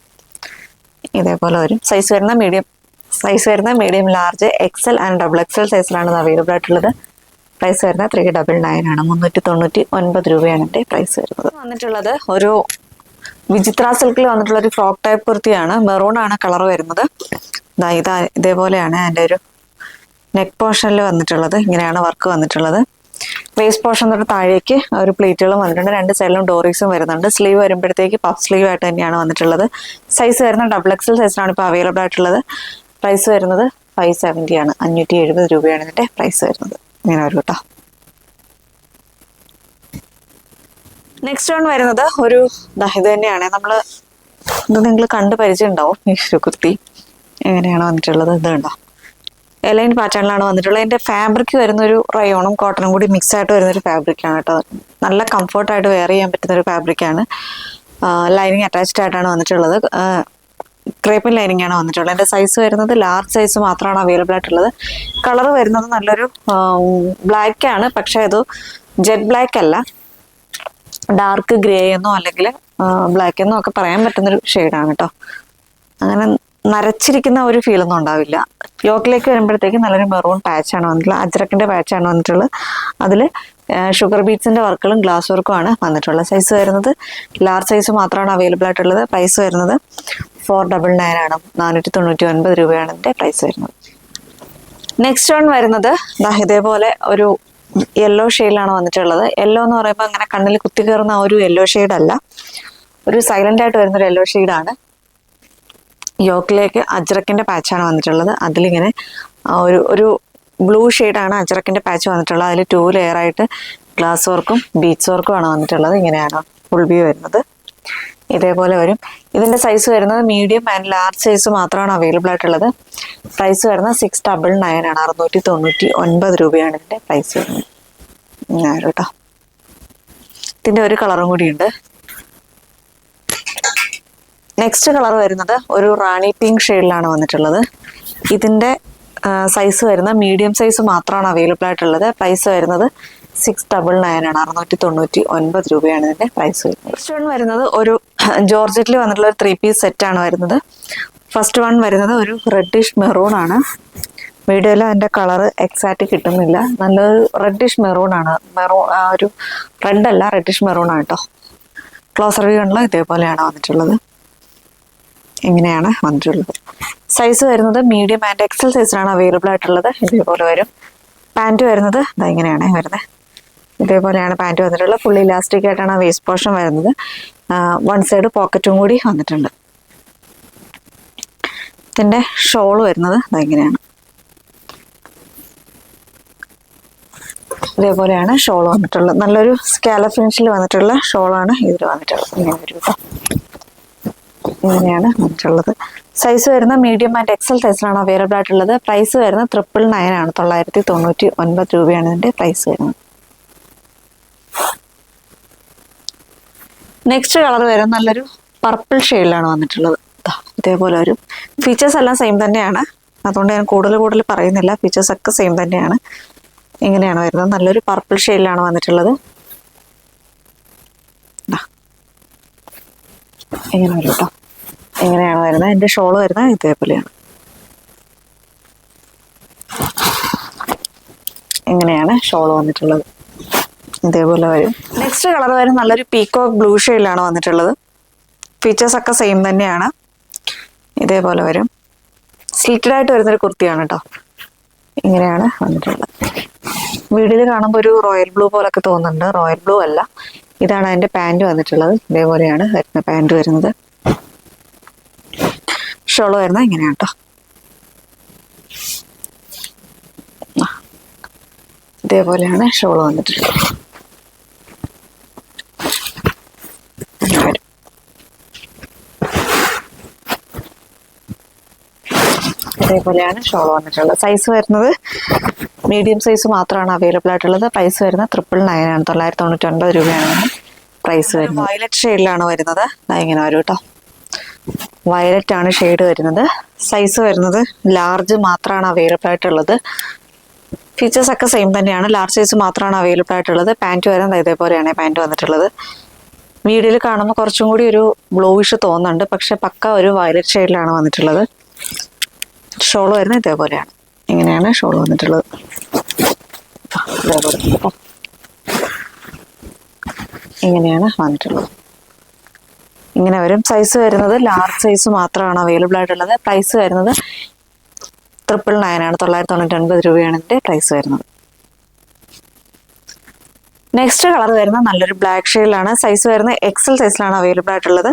[SPEAKER 1] ഇതേപോലെ വരും. സൈസ് വരുന്ന medium large XL and double XL സൈസിലാണ് ഇത് അവൈലബിൾ ആയിട്ടുള്ളത്. പ്രൈസ് വരുന്നത് 399 ആണ്. 399 രൂപയാണ് എൻ്റെ പ്രൈസ് വരുന്നത്. വന്നിട്ടുള്ളത് ഒരു വിചിത്ര സിൽക്കിൽ വന്നിട്ടുള്ള ഒരു ഫ്രോക്ക് ടൈപ്പ് കുർത്തിയാണ്. മെറൂൺ ആണ് കളർ വരുന്നത്. ഇതേപോലെയാണ് എൻ്റെ ഒരു നെക്ക് പോർഷനിൽ വന്നിട്ടുള്ളത്. ഇങ്ങനെയാണ് വർക്ക് വന്നിട്ടുള്ളത്. വേസ്റ്റ് പോർഷൻ തൊട്ട് താഴേക്ക് ഒരു പ്ലേറ്റുകളും വന്നിട്ടുണ്ട്. രണ്ട് സൈഡിലും ഡോറീസും വരുന്നുണ്ട്. സ്ലീവ് വരുമ്പോഴത്തേക്ക് പഫ് സ്ലീവ് ആയിട്ട് തന്നെയാണ് വന്നിട്ടുള്ളത്. സൈസ് വരുന്നത് ഡബിൾ എക്സൽ സൈസിലാണ് ഇപ്പോൾ അവൈലബിൾ ആയിട്ടുള്ളത്. പ്രൈസ് വരുന്നത് 570 ആണ്. 570 രൂപയാണ് ഇതിൻ്റെ പ്രൈസ് വരുന്നത്. ഇങ്ങനെ വരും കേട്ടോ. നെക്സ്റ്റ് വൺ വരുന്നത് ഒരു ഇത് തന്നെയാണ്. ഇത് നിങ്ങൾ കണ്ട് പരിചയം ഉണ്ടാവും. ഈ കുർത്തി എങ്ങനെയാണ് വന്നിട്ടുള്ളത്. ഇത് കണ്ടോ, എലൈൻ പാറ്റേണിലാണ് വന്നിട്ടുള്ളത്. ഇതിൻ്റെ ഫാബ്രിക് വരുന്നൊരു റയോണും കോട്ടണും കൂടി മിക്സ് ആയിട്ട് വരുന്നൊരു ഫാബ്രിക്കാണ് കേട്ടോ. നല്ല കംഫർട്ടായിട്ട് വെയർ ചെയ്യാൻ പറ്റുന്നൊരു ഫാബ്രിക്കാണ്. ലൈനിങ് അറ്റാച്ച്ഡ് ആയിട്ടാണ് വന്നിട്ടുള്ളത്. ക്രേപ്പിൻ ലൈനിങ് ആണ് വന്നിട്ടുള്ളത്. എൻ്റെ സൈസ് വരുന്നത് ലാർജ് സൈസ് മാത്രമാണ് അവൈലബിൾ ആയിട്ടുള്ളത്. കളർ വരുന്നത് നല്ലൊരു ബ്ലാക്ക് ആണ്. പക്ഷേ അത് ജെറ്റ് ബ്ലാക്ക് അല്ല, ഡാർക്ക് ഗ്രേ എന്നോ അല്ലെങ്കിൽ ബ്ലാക്ക് എന്നോ ഒക്കെ പറയാൻ പറ്റുന്നൊരു ഷെയ്ഡാണ് കേട്ടോ. അങ്ങനെ നരച്ചിരിക്കുന്ന ഒരു ഫീലൊന്നും ഉണ്ടാവില്ല. യോക്കിലേക്ക് വരുമ്പോഴത്തേക്ക് നല്ലൊരു മെറൂൺ പാച്ചാണ് വന്നിട്ടുള്ളത്. അജ്രക്കിൻ്റെ പാച്ചാണ് വന്നിട്ടുള്ളത്. അതിൽ ഷുഗർ ബീറ്റ്സിൻ്റെ വർക്കുകളും ഗ്ലാസ് വർക്കും ആണ് വന്നിട്ടുള്ളത്. സൈസ് വരുന്നത് ലാർജ് സൈസ് മാത്രമാണ് അവൈലബിൾ ആയിട്ടുള്ളത്. പ്രൈസ് വരുന്നത് 499 ആണ്. 499 രൂപയാണ് ഇതിൻ്റെ പ്രൈസ് വരുന്നത്. നെക്സ്റ്റ് വൺ വരുന്നത് ഇതേപോലെ ഒരു യെല്ലോ ഷെയ്ഡിലാണ് വന്നിട്ടുള്ളത്. യെല്ലോ എന്ന് പറയുമ്പോൾ അങ്ങനെ കണ്ണിൽ കുത്തി കയറുന്ന ഒരു യെല്ലോ ഷെയ്ഡല്ല, ഒരു സൈലന്റ് ആയിട്ട് വരുന്നൊരു യെല്ലോ ഷെയ്ഡാണ്. യോക്കിലേക്ക് അജ്രക്കിൻ്റെ പാച്ചാണ് വന്നിട്ടുള്ളത്. അതിലിങ്ങനെ ഒരു ബ്ലൂ ഷെയ്ഡാണ് അജ്രക്കിൻ്റെ പാച്ച് വന്നിട്ടുള്ളത്. അതിൽ 2 ലെയർ ആയിട്ട് ഗ്ലാസ് വർക്കും ബീഡ്സ് വർക്കും ആണ് വന്നിട്ടുള്ളത്. ഇങ്ങനെയാണ് ഫുൾ വ്യൂ വരുന്നത്. ഇതേപോലെ വരും. ഇതിൻ്റെ സൈസ് വരുന്നത് മീഡിയം ആൻഡ് ലാർജ് സൈസ് മാത്രമാണ് അവൈലബിൾ ആയിട്ടുള്ളത്. പ്രൈസ് വരുന്നത് 699 ആണ്. 699 രൂപയാണ് ഇതിൻ്റെ പ്രൈസ് വരുന്നത്. കേട്ടോ. ഇതിൻ്റെ ഒരു കളറും കൂടിയുണ്ട്. നെക്സ്റ്റ് കളർ വരുന്നത് ഒരു റാണി പിങ്ക് ഷെയ്ഡിലാണ് വന്നിട്ടുള്ളത്. ഇതിൻ്റെ സൈസ് വരുന്ന മീഡിയം സൈസ് മാത്രമാണ് അവൈലബിൾ ആയിട്ടുള്ളത്. പ്രൈസ് വരുന്നത് 699 ആണ്. 699 രൂപയാണ് ഇതിൻ്റെ പ്രൈസ് വരുന്നത്. നെക്സ്റ്റ് വൺ വരുന്നത് ഒരു ജോർജറ്റിൽ വന്നിട്ടുള്ള ഒരു 3 പീസ് സെറ്റാണ് വരുന്നത്. ഫസ്റ്റ് വൺ വരുന്നത് ഒരു റെഡിഷ് മെറൂൺ ആണ്. വീഡിയോയിൽ അതിൻ്റെ കളറ് എക്സാക്റ്റ് കിട്ടുന്നില്ല. നല്ലൊരു റെഡിഷ് മെറൂൺ ആണ്. ഒരു റെഡ് അല്ല, റെഡിഷ് മെറൂൺ ആണ് കേട്ടോ. ക്ലോസർ വ്യൂ കണ്ടില്ല, ഇതേപോലെയാണ് വന്നിട്ടുള്ളത്. ഇങ്ങനെയാണ് വന്നിട്ടുള്ളത്. സൈസ് വരുന്നത് മീഡിയം ആൻഡ് എക്സൽ സൈസിലാണ് അവൈലബിൾ ആയിട്ടുള്ളത്. ഇതേപോലെ വരും. പാൻറ് വരുന്നത് ഇങ്ങനെയാണ് വരുന്നത്. ഇതേപോലെയാണ് പാൻറ് വന്നിട്ടുള്ളത്. ഫുള്ളി ഇലാസ്റ്റിക് ആയിട്ടാണ് വേസ്റ്റ് പോർഷൻ വരുന്നത്. വൺ സൈഡ് പോക്കറ്റും കൂടി വന്നിട്ടുണ്ട്. ഇതിൻ്റെ ഷോൾ വരുന്നത് ഇങ്ങനെയാണ്. ഇതേപോലെയാണ് ഷോൾ വന്നിട്ടുള്ളത്. നല്ലൊരു സ്കാല ഫിനിഷിൽ വന്നിട്ടുള്ള ഷോളാണ് ഇതിൽ വന്നിട്ടുള്ളത്. ഇങ്ങനെ വരും കേട്ടോ. ഇങ്ങനെയാണ് വന്നിട്ടുള്ളത്. സൈസ് വരുന്ന മീഡിയം ആൻഡ് എക്സൽ സൈസിലാണ് അവൈലബിൾ ആയിട്ടുള്ളത്. പ്രൈസ് വരുന്നത് 999 ആണ്. 999 രൂപയാണ് ഇതിൻ്റെ പ്രൈസ് വരുന്നത്. നെക്സ്റ്റ് കളർ വരും നല്ലൊരു പർപ്പിൾ ഷെയ്ഡിലാണ് വന്നിട്ടുള്ളത്. ഇതേപോലെ ഒരു ഫീച്ചേഴ്സ് എല്ലാം സെയിം തന്നെയാണ്, അതുകൊണ്ട് ഞാൻ കൂടുതൽ പറയുന്നില്ല. ഫീച്ചേഴ്സ് ഒക്കെ സെയിം തന്നെയാണ്. ഇങ്ങനെയാണ് വരുന്നത്. നല്ലൊരു പർപ്പിൾ ഷെയ്ഡിലാണ് വന്നിട്ടുള്ളത്. ഇങ്ങനെ വരും കേട്ടോ. ഇങ്ങനെയാണ് വരുന്നത്. എൻ്റെ ഷോൾ വരുന്നത് ഇതേപോലെയാണ്. ഇങ്ങനെയാണ് ഷോൾ വന്നിട്ടുള്ളത്. ഇതേപോലെ വരും. നെക്സ്റ്റ് കളർ വരും നല്ലൊരു പീകോക്ക് ബ്ലൂ ഷെയ്ഡിലാണ് വന്നിട്ടുള്ളത്. ഫീച്ചേഴ്സ് ഒക്കെ സെയിം തന്നെയാണ്. ഇതേപോലെ വരും. സ്ലിറ്റഡ് ആയിട്ട് വരുന്നൊരു കുർത്തിയാണ് കേട്ടോ. ഇങ്ങനെയാണ് വന്നിട്ടുള്ളത്. വീഡിയോയിൽ കാണുമ്പോൾ ഒരു റോയൽ ബ്ലൂ പോലൊക്കെ തോന്നുന്നുണ്ട്. റോയൽ ബ്ലൂ അല്ല, ഇതാണ് അതിൻ്റെ പാൻറ് വന്നിട്ടുള്ളത്. ഇതേപോലെയാണ് വരുന്ന പാൻറ് വരുന്നത്. ഷോള് വരുന്നത് ഇങ്ങനെയാണ് കേട്ടോ. ഇതേപോലെയാണ് ഷോള് വന്നിട്ടുള്ളത്. ഇതേപോലെയാണ് ഷോൾ വന്നിട്ടുള്ളത്. സൈസ് വരുന്നത് മീഡിയം സൈസ് മാത്രമാണ് അവൈലബിൾ ആയിട്ടുള്ളത്. പ്രൈസ് വരുന്നത് 999 ആണ്. 999 രൂപയാണ് പ്രൈസ് വരുന്നത്. വയലറ്റ് ഷെയ്ഡിലാണ് വരുന്നത്. ഇങ്ങനെ വരും കേട്ടോ. വയലറ്റ് ആണ് ഷെയ്ഡ് വരുന്നത്. സൈസ് വരുന്നത് ലാർജ് മാത്രമാണ് അവൈലബിൾ ആയിട്ടുള്ളത്. ഫീച്ചേഴ്സ് ഒക്കെ സെയിം തന്നെയാണ്. ലാർജ് സൈസ് മാത്രമാണ് അവൈലബിൾ ആയിട്ടുള്ളത്. പാൻറ് വരുന്നത് ഇതേപോലെയാണ് പാൻറ് വന്നിട്ടുള്ളത്. വീഡിയോയിൽ കാണുമ്പോൾ കുറച്ചും കൂടി ഒരു ബ്ലൂയിഷ് തോന്നുന്നുണ്ട്, പക്ഷെ പക്ക ഒരു വയലറ്റ് ഷെയ്ഡിലാണ് വന്നിട്ടുള്ളത്. ഷോൾ വരുന്നത് ഇതേപോലെയാണ്. ഇങ്ങനെയാണ് ഷോൾ വന്നിട്ടുള്ളത്. ഇതേപോലെ ഇങ്ങനെയാണ് വന്നിട്ടുള്ളത്. ഇങ്ങനെ വരും. സൈസ് വരുന്നത് ലാർജ് സൈസ് മാത്രമാണ് അവൈലബിൾ ആയിട്ടുള്ളത്. പ്രൈസ് വരുന്നത് 999 ആണ്. 999 രൂപയാണ് ഇതിൻ്റെ പ്രൈസ് വരുന്നത്. നെക്സ്റ്റ് കളർ വരുന്നത് നല്ലൊരു ബ്ലാക്ക് ഷെയ്ഡിലാണ്. സൈസ് വരുന്നത് എക്സൽ സൈസിലാണ് അവൈലബിൾ ആയിട്ടുള്ളത്.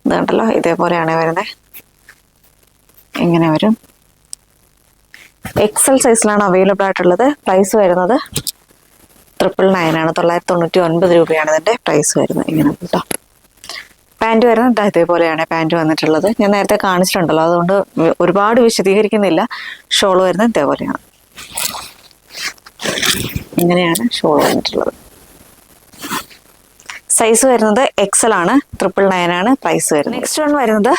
[SPEAKER 1] ഇത് കണ്ടല്ലോ, ഇതേപോലെയാണ് വരുന്നത്. ഇങ്ങനെ വരും. എക്സൽ സൈസിലാണ് അവൈലബിൾ ആയിട്ടുള്ളത്. പ്രൈസ് വരുന്നത് 999 ആണ്. 999 രൂപയാണ് ഇതിൻ്റെ പ്രൈസ് വരുന്നത്. ഇങ്ങനെ കേട്ടോ. പാൻറ് വരുന്നത് ഇതേപോലെയാണ് പാൻറ് വന്നിട്ടുള്ളത്. ഞാൻ നേരത്തെ കാണിച്ചിട്ടുണ്ടല്ലോ, അതുകൊണ്ട് ഒരുപാട് വിശദീകരിക്കുന്നില്ല. ഷോൾ വരുന്നത് ഇതേപോലെയാണ്. ഇങ്ങനെയാണ് ഷോൾ വന്നിട്ടുള്ളത്. സൈസ് വരുന്നത് എക്സൽ ആണ്. 999 ആണ് പ്രൈസ് വരുന്നത്. നെക്സ്റ്റ് വൺ വരുന്നത്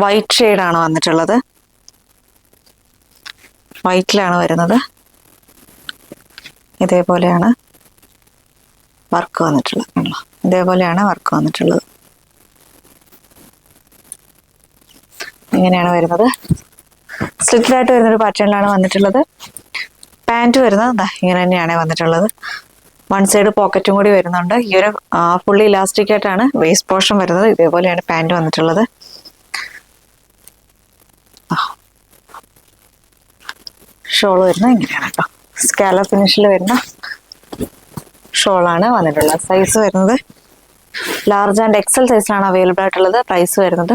[SPEAKER 1] വൈറ്റ് ഷെയ്ഡാണ് വന്നിട്ടുള്ളത്. വൈറ്റിലാണ് വരുന്നത്. ഇതേപോലെയാണ് വർക്ക് വന്നിട്ടുള്ളത്. ഇതേപോലെയാണ് വർക്ക് വന്നിട്ടുള്ളത്. ഇങ്ങനെയാണ് വരുന്നത്. സ്ലിറ്റഡ് ആയിട്ട് വരുന്നൊരു പാറ്റേണിലാണ് വന്നിട്ടുള്ളത്. പാൻറ് വരുന്നത് ഇങ്ങനെ തന്നെയാണ് വന്നിട്ടുള്ളത്. വൺ സൈഡ് പോക്കറ്റും കൂടി വരുന്നുണ്ട്. ഈ ഒരു ഫുള്ളി ഇലാസ്റ്റിക് ആയിട്ടാണ് വേസ്റ്റ് പോർഷൻ വരുന്നത്. ഇതേപോലെയാണ് പാൻറ് വന്നിട്ടുള്ളത്. ഷോൾ വരുന്നത് ഇങ്ങനെയാണ് കേട്ടോ. സ്കാല ഫിനിഷിൽ വരുന്ന ഷോളാണ് വന്നിട്ടുള്ളത്. സൈസ് വരുന്നത് ലാർജ് ആൻഡ് എക്സൽ സൈസിലാണ് അവൈലബിൾ ആയിട്ടുള്ളത്. പ്രൈസ് വരുന്നത്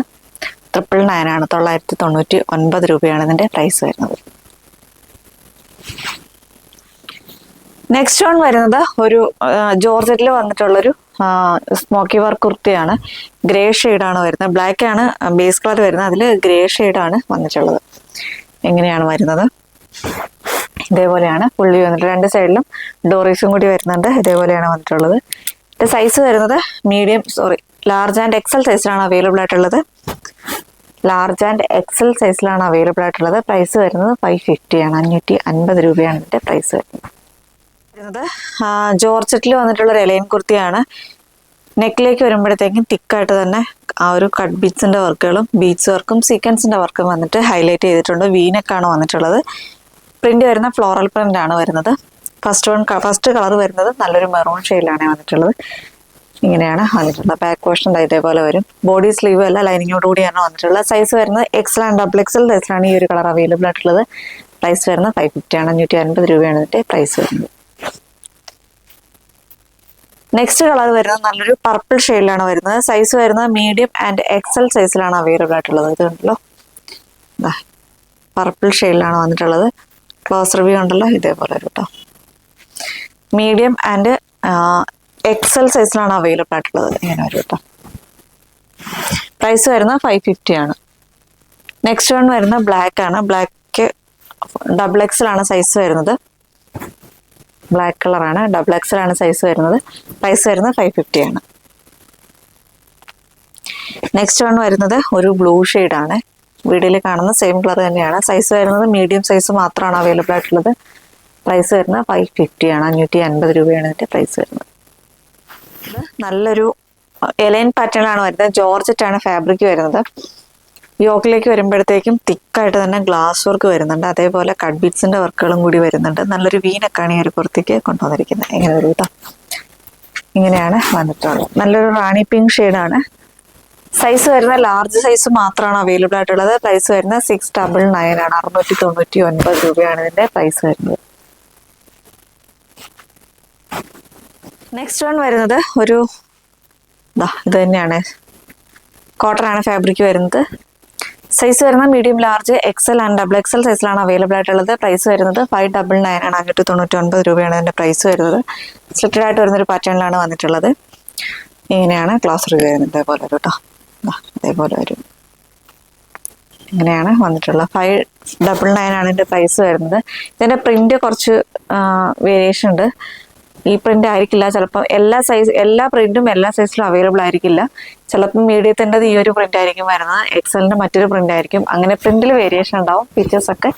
[SPEAKER 1] 999 ആണ്. 999 രൂപയാണ് ഇതിൻ്റെ പ്രൈസ് വരുന്നത്. നെക്സ്റ്റ് വൺ വരുന്നത് ഒരു ജോർജറ്റിൽ വന്നിട്ടുള്ളൊരു സ്മോക്കി വർക്ക് കുർത്തിയാണ്. ഗ്രേ ഷെയ്ഡാണ് വരുന്നത്. ബ്ലാക്ക് ആണ് ബേസ് കളർ വരുന്നത്. അതിൽ ഗ്രേ ഷെയ്ഡാണ് വന്നിട്ടുള്ളത്. എങ്ങനെയാണ് വരുന്നത്? ഇതേപോലെയാണ് ഫുള്ളി വന്നിട്ട് രണ്ട് സൈഡിലും ഡോറീസും കൂടി വരുന്നുണ്ട്. ഇതേപോലെയാണ് വന്നിട്ടുള്ളത്. ഇതിന്റെ സൈസ് വരുന്നത് ലാർജ് ആൻഡ് എക്സൽ സൈസിലാണ് അവൈലബിൾ ആയിട്ടുള്ളത്. ലാർജ് ആൻഡ് എക്സൽ സൈസിലാണ് അവൈലബിൾ ആയിട്ടുള്ളത്. പ്രൈസ് വരുന്നത് 550 ആണ്. 550 രൂപയാണ് ഇതിന്റെ പ്രൈസ് വരുന്നത്. ജോർജറ്റിൽ വന്നിട്ടുള്ള ഒരു എലൈൻ കുർത്തിയാണ്. നെക്കിലേക്ക് വരുമ്പോഴത്തേക്കും തിക്കായിട്ട് തന്നെ ആ ഒരു കട്ട് ബീഡ്സിന്റെ വർക്കുകളും ബീഡ്സ് വർക്കും സീക്വൻസിന്റെ വർക്കും വന്നിട്ട് ഹൈലൈറ്റ് ചെയ്തിട്ടുണ്ട്. വീനെക്കാണ് വന്നിട്ടുള്ളത്. പ്രിന്റ് വരുന്ന ഫ്ലോറൽ പ്രിന്റ് ആണ് വരുന്നത്. ഫസ്റ്റ് കളർ വരുന്നത് നല്ലൊരു മെറൂൺ ഷെയ്ഡിലാണ് വന്നിട്ടുള്ളത്. ഇങ്ങനെയാണ് വന്നിട്ടുള്ളത്. ബാക്ക് പോർഷൻ ഇതേപോലെ വരും. ബോഡി സ്ലീവ് അല്ല, ലൈനിങ്ങോട് കൂടിയാണ് വന്നിട്ടുള്ളത്. സൈസ് വരുന്നത് എക്സൽ ആൻഡ് ഡബിൾ എക്സൽ സൈസിലാണ് ഈ ഒരു കളർ അവൈലബിൾ ആയിട്ടുള്ളത്. പ്രൈസ് വരുന്നത് 550 ആണ്. 550 രൂപയാണ് ഇതിന്റെ പ്രൈസ് വരുന്നത്. നെക്സ്റ്റ് കളർ വരുന്നത് നല്ലൊരു പർപ്പിൾ ഷെയ്ഡിലാണ് വരുന്നത്. സൈസ് വരുന്നത് മീഡിയം ആൻഡ് എക്സൽ സൈസിലാണ് അവൈലബിൾ ആയിട്ടുള്ളത്. ഇത് ഉണ്ടല്ലോ, പർപ്പിൾ ഷെയ്ഡിലാണ് വന്നിട്ടുള്ളത്. ക്ലോസ് റിവ്യൂ ഉണ്ടല്ലോ, ഇതേപോലെ വരും കേട്ടോ. മീഡിയം ആൻഡ് എക്സൽ സൈസിലാണ് അവൈലബിൾ ആയിട്ടുള്ളത്. ഇങ്ങനെ വരും കേട്ടോ. പ്രൈസ് വരുന്നത് 550 ആണ്. നെക്സ്റ്റ് വൺ വരുന്നത് ബ്ലാക്ക് ആണ്. ബ്ലാക്ക് ഡബിൾ എക്സൽ ആണ് സൈസ് വരുന്നത്. ബ്ലാക്ക് കളറാണ്, ഡബിൾ എക്സൽ ആണ് സൈസ് വരുന്നത്. പ്രൈസ് വരുന്നത് 550 ആണ്. നെക്സ്റ്റ് വൺ വരുന്നത് ഒരു ബ്ലൂ ആണ്. വീഡിയോയിൽ കാണുന്ന സെയിം കളർ തന്നെയാണ്. സൈസ് വരുന്നത് മീഡിയം സൈസ് മാത്രമാണ് അവൈലബിൾ ആയിട്ടുള്ളത്. പ്രൈസ് വരുന്നത് 550 ആണ്. 550 രൂപയാണ് ഇതിന്റെ പ്രൈസ് വരുന്നത്. നല്ലൊരു എലൈൻ പാറ്റേണിലാണ് വരുന്നത്. ജോർജറ്റ് ആണ് ഫാബ്രിക് വരുന്നത്. യോക്കിലേക്ക് വരുമ്പോഴത്തേക്കും തിക്കായിട്ട് തന്നെ ഗ്ലാസ് വർക്ക് വരുന്നുണ്ട്. അതേപോലെ കട്ട് ബീഡ്സിന്റെ വർക്കുകളും കൂടി വരുന്നുണ്ട്. നല്ലൊരു വീനൊക്കെയാണ് ഈ ഒരു കുർത്തിക്ക് കൊണ്ടുവന്നിരിക്കുന്നത്. എങ്ങനെ ഒരു കേട്ടോ, ഇങ്ങനെയാണ് വന്നിട്ടുള്ളത്. നല്ലൊരു റാണി പിങ്ക് ഷെയ്ഡാണ്. സൈസ് വരുന്ന ലാർജ് സൈസ് മാത്രമാണ് അവൈലബിൾ ആയിട്ടുള്ളത്. പ്രൈസ് വരുന്നത് 699 ആണ്. 699 രൂപയാണ് ഇതിന്റെ പ്രൈസ് വരുന്നത്. നെക്സ്റ്റ് വൺ വരുന്നത് ഒരു ഇത് തന്നെയാണ്, കോട്ടൺ ആണ് ഫാബ്രിക് വരുന്നത്. സൈസ് വരുന്നത് medium large XL and double XL സൈസിലാണ് അവൈലബിൾ ആയിട്ടുള്ളത്. പ്രൈസ് വരുന്നത് 599 ആണ്. 599 രൂപയാണ് ഇതിന്റെ പ്രൈസ് വരുന്നത്. സ്ലിറ്റഡ് ആയിട്ട് വരുന്നൊരു പാറ്റേണിലാണ് വന്നിട്ടുള്ളത്. ഇങ്ങനെയാണ് ക്ലോസ് റിവ്യൂ വരുന്നത്. ഇതേപോലെ വരും കേട്ടോ, ഇതേപോലെ വരും. ഇങ്ങനെയാണ് വന്നിട്ടുള്ളത്. 599 ആണ് ഇതിന്റെ പ്രൈസ് വരുന്നത്. ഇതിന്റെ പ്രിന്റ് കുറച്ച് വേരിയേഷൻ ഉണ്ട്. ഈ പ്രിന്റ് ആയിരിക്കില്ല ചിലപ്പോൾ എല്ലാ പ്രിന്റും എല്ലാ സൈസിലും അവൈലബിൾ ആയിരിക്കില്ല. ചിലപ്പോൾ മീഡിയത്തിൻ്റെ ഈ ഒരു പ്രിന്റ് ആയിരിക്കും വരുന്നത്, എക്സലിന്റെ മറ്റൊരു പ്രിന്റ് ആയിരിക്കും. അങ്ങനെ പ്രിന്റിൽ വേരിയേഷൻ ഉണ്ടാവും. ഫീച്ചേഴ്സ് ഒക്കെ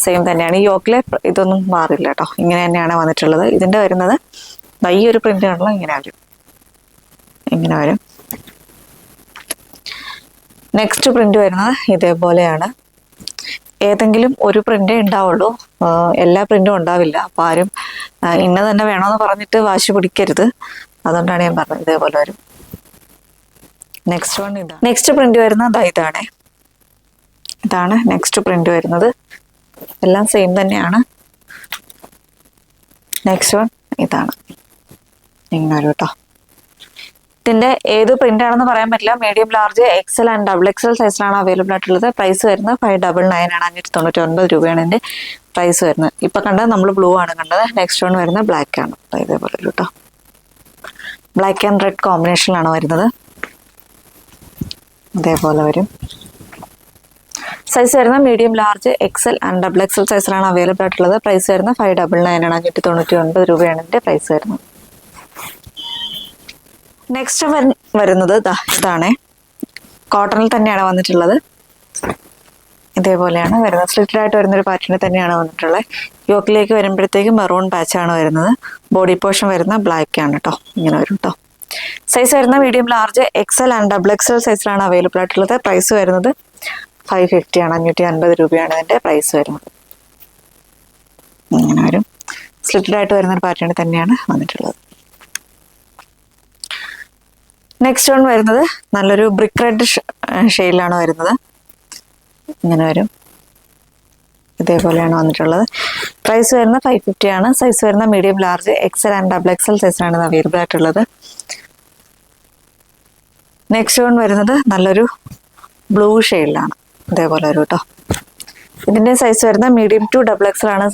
[SPEAKER 1] സെയിം തന്നെയാണ്. ഈ യോക്കിലെ ഇതൊന്നും മാറില്ല കേട്ടോ. ഇങ്ങനെ തന്നെയാണ് വന്നിട്ടുള്ളത്. ഇതിന്റെ വരുന്നത് ഈ ഒരു പ്രിന്റ് ആണല്ലോ, ഇങ്ങനെ വരും. ഇങ്ങനെ വരും. നെക്സ്റ്റ് പ്രിന്റ് വരുന്നത് ഇതേപോലെയാണ്. ഏതെങ്കിലും ഒരു പ്രിന്റേ ഉണ്ടാവുള്ളൂ, എല്ലാ പ്രിന്റും ഉണ്ടാവില്ല. അപ്പൊ ആരും ഇന്ന തന്നെ വേണമെന്ന് പറഞ്ഞിട്ട് വാശി പിടിക്കരുത്. അതുകൊണ്ടാണ് ഞാൻ പറഞ്ഞത്. ഇതേപോലെ വരും. നെക്സ്റ്റ് വൺ ഇതാണ്. നെക്സ്റ്റ് പ്രിന്റ് വരുന്നത് ഇതാണ് നെക്സ്റ്റ് പ്രിന്റ് വരുന്നത്. എല്ലാം സെയിം തന്നെയാണ്. നെക്സ്റ്റ് വൺ ഇതാണ്. ഇങ്ങനെ വരും കേട്ടോ. ഇതിന്റെ ഏത് പ്രിന്റ് ആണെന്ന് പറയാൻ പറ്റില്ല. Medium large XL and double XL സൈസിലാണ് അവൈലബിൾ ആയിട്ടുള്ളത്. പ്രൈസ് വരുന്നത് 599 ആണ്. 599 രൂപയാണ് ഇതിന്റെ പ്രൈസ് വരുന്നത്. ഇപ്പൊ കണ്ടത് നമ്മൾ ബ്ലൂ ആണ് കണ്ടത്. നെക്സ്റ്റ് വൺ വരുന്നത് ബ്ലാക്ക് ആണ്. ഇതേപോലെ വരും കേട്ടോ. ബ്ലാക്ക് ആൻഡ് റെഡ് കോമ്പിനേഷനിലാണ് വരുന്നത്. ഇതേപോലെ വരും. സൈസ് വരുന്നത് medium large XL and double XL സൈസിലാണ് അവൈലബിൾ ആയിട്ടുള്ളത്. പ്രൈസ് വരുന്നത് 599 ആണ്. 599 രൂപയാണ് ഇതിന്റെ പ്രൈസ് വരുന്നത്. നെക്സ്റ്റ് വരുന്നത് ഇതാണ്. കോട്ടണിൽ തന്നെയാണ് വന്നിട്ടുള്ളത്. ഇതേപോലെയാണ് വരുന്നത്. സ്ലിറ്റഡ് ആയിട്ട് വരുന്നൊരു പാറ്റേണിൽ തന്നെയാണ് വന്നിട്ടുള്ളത്. യോക്കിലേക്ക് വരുമ്പോഴത്തേക്കും മെറൂൺ പാച്ചാണ് വരുന്നത്. ബോഡി പോർഷൻ വരുന്ന ബ്ലാക്ക് ആണ് കേട്ടോ. ഇങ്ങനെ വരും കേട്ടോ. സൈസ് വരുന്ന medium large XL and double XL സൈസിലാണ് അവൈലബിൾ ആയിട്ടുള്ളത്. പ്രൈസ് വരുന്നത് 550 ആണ്. 550 രൂപയാണ് ഇതിന്റെ പ്രൈസ് വരുന്നത്. ഇങ്ങനെ വരും. സ്ലിറ്റഡ് ആയിട്ട് വരുന്നൊരു പാറ്റേണിൽ തന്നെയാണ് വന്നിട്ടുള്ളത്. നെക്സ്റ്റ് വൺ വരുന്നത് നല്ലൊരു ബ്രിക്ക് റെഡ് ഷെയ്ഡിലാണ് വരുന്നത്. ഇങ്ങനെ വരും. ഇതേപോലെയാണ് വന്നിട്ടുള്ളത്. പ്രൈസ് വരുന്നത് 550 ആണ്. സൈസ് വരുന്ന medium large XL and double XL സൈസിലാണ് അവൈലബിൾ ആയിട്ടുള്ളത്. നെക്സ്റ്റ് വൺ വരുന്നത് നല്ലൊരു ബ്ലൂ ഷെയ്ഡിലാണ്. ഇതേപോലെ വരും കേട്ടോ. ഇതിന്റെ സൈസ് വരുന്നത് മീഡിയം ടു ഡബിൾ എക്സൽ ആണ്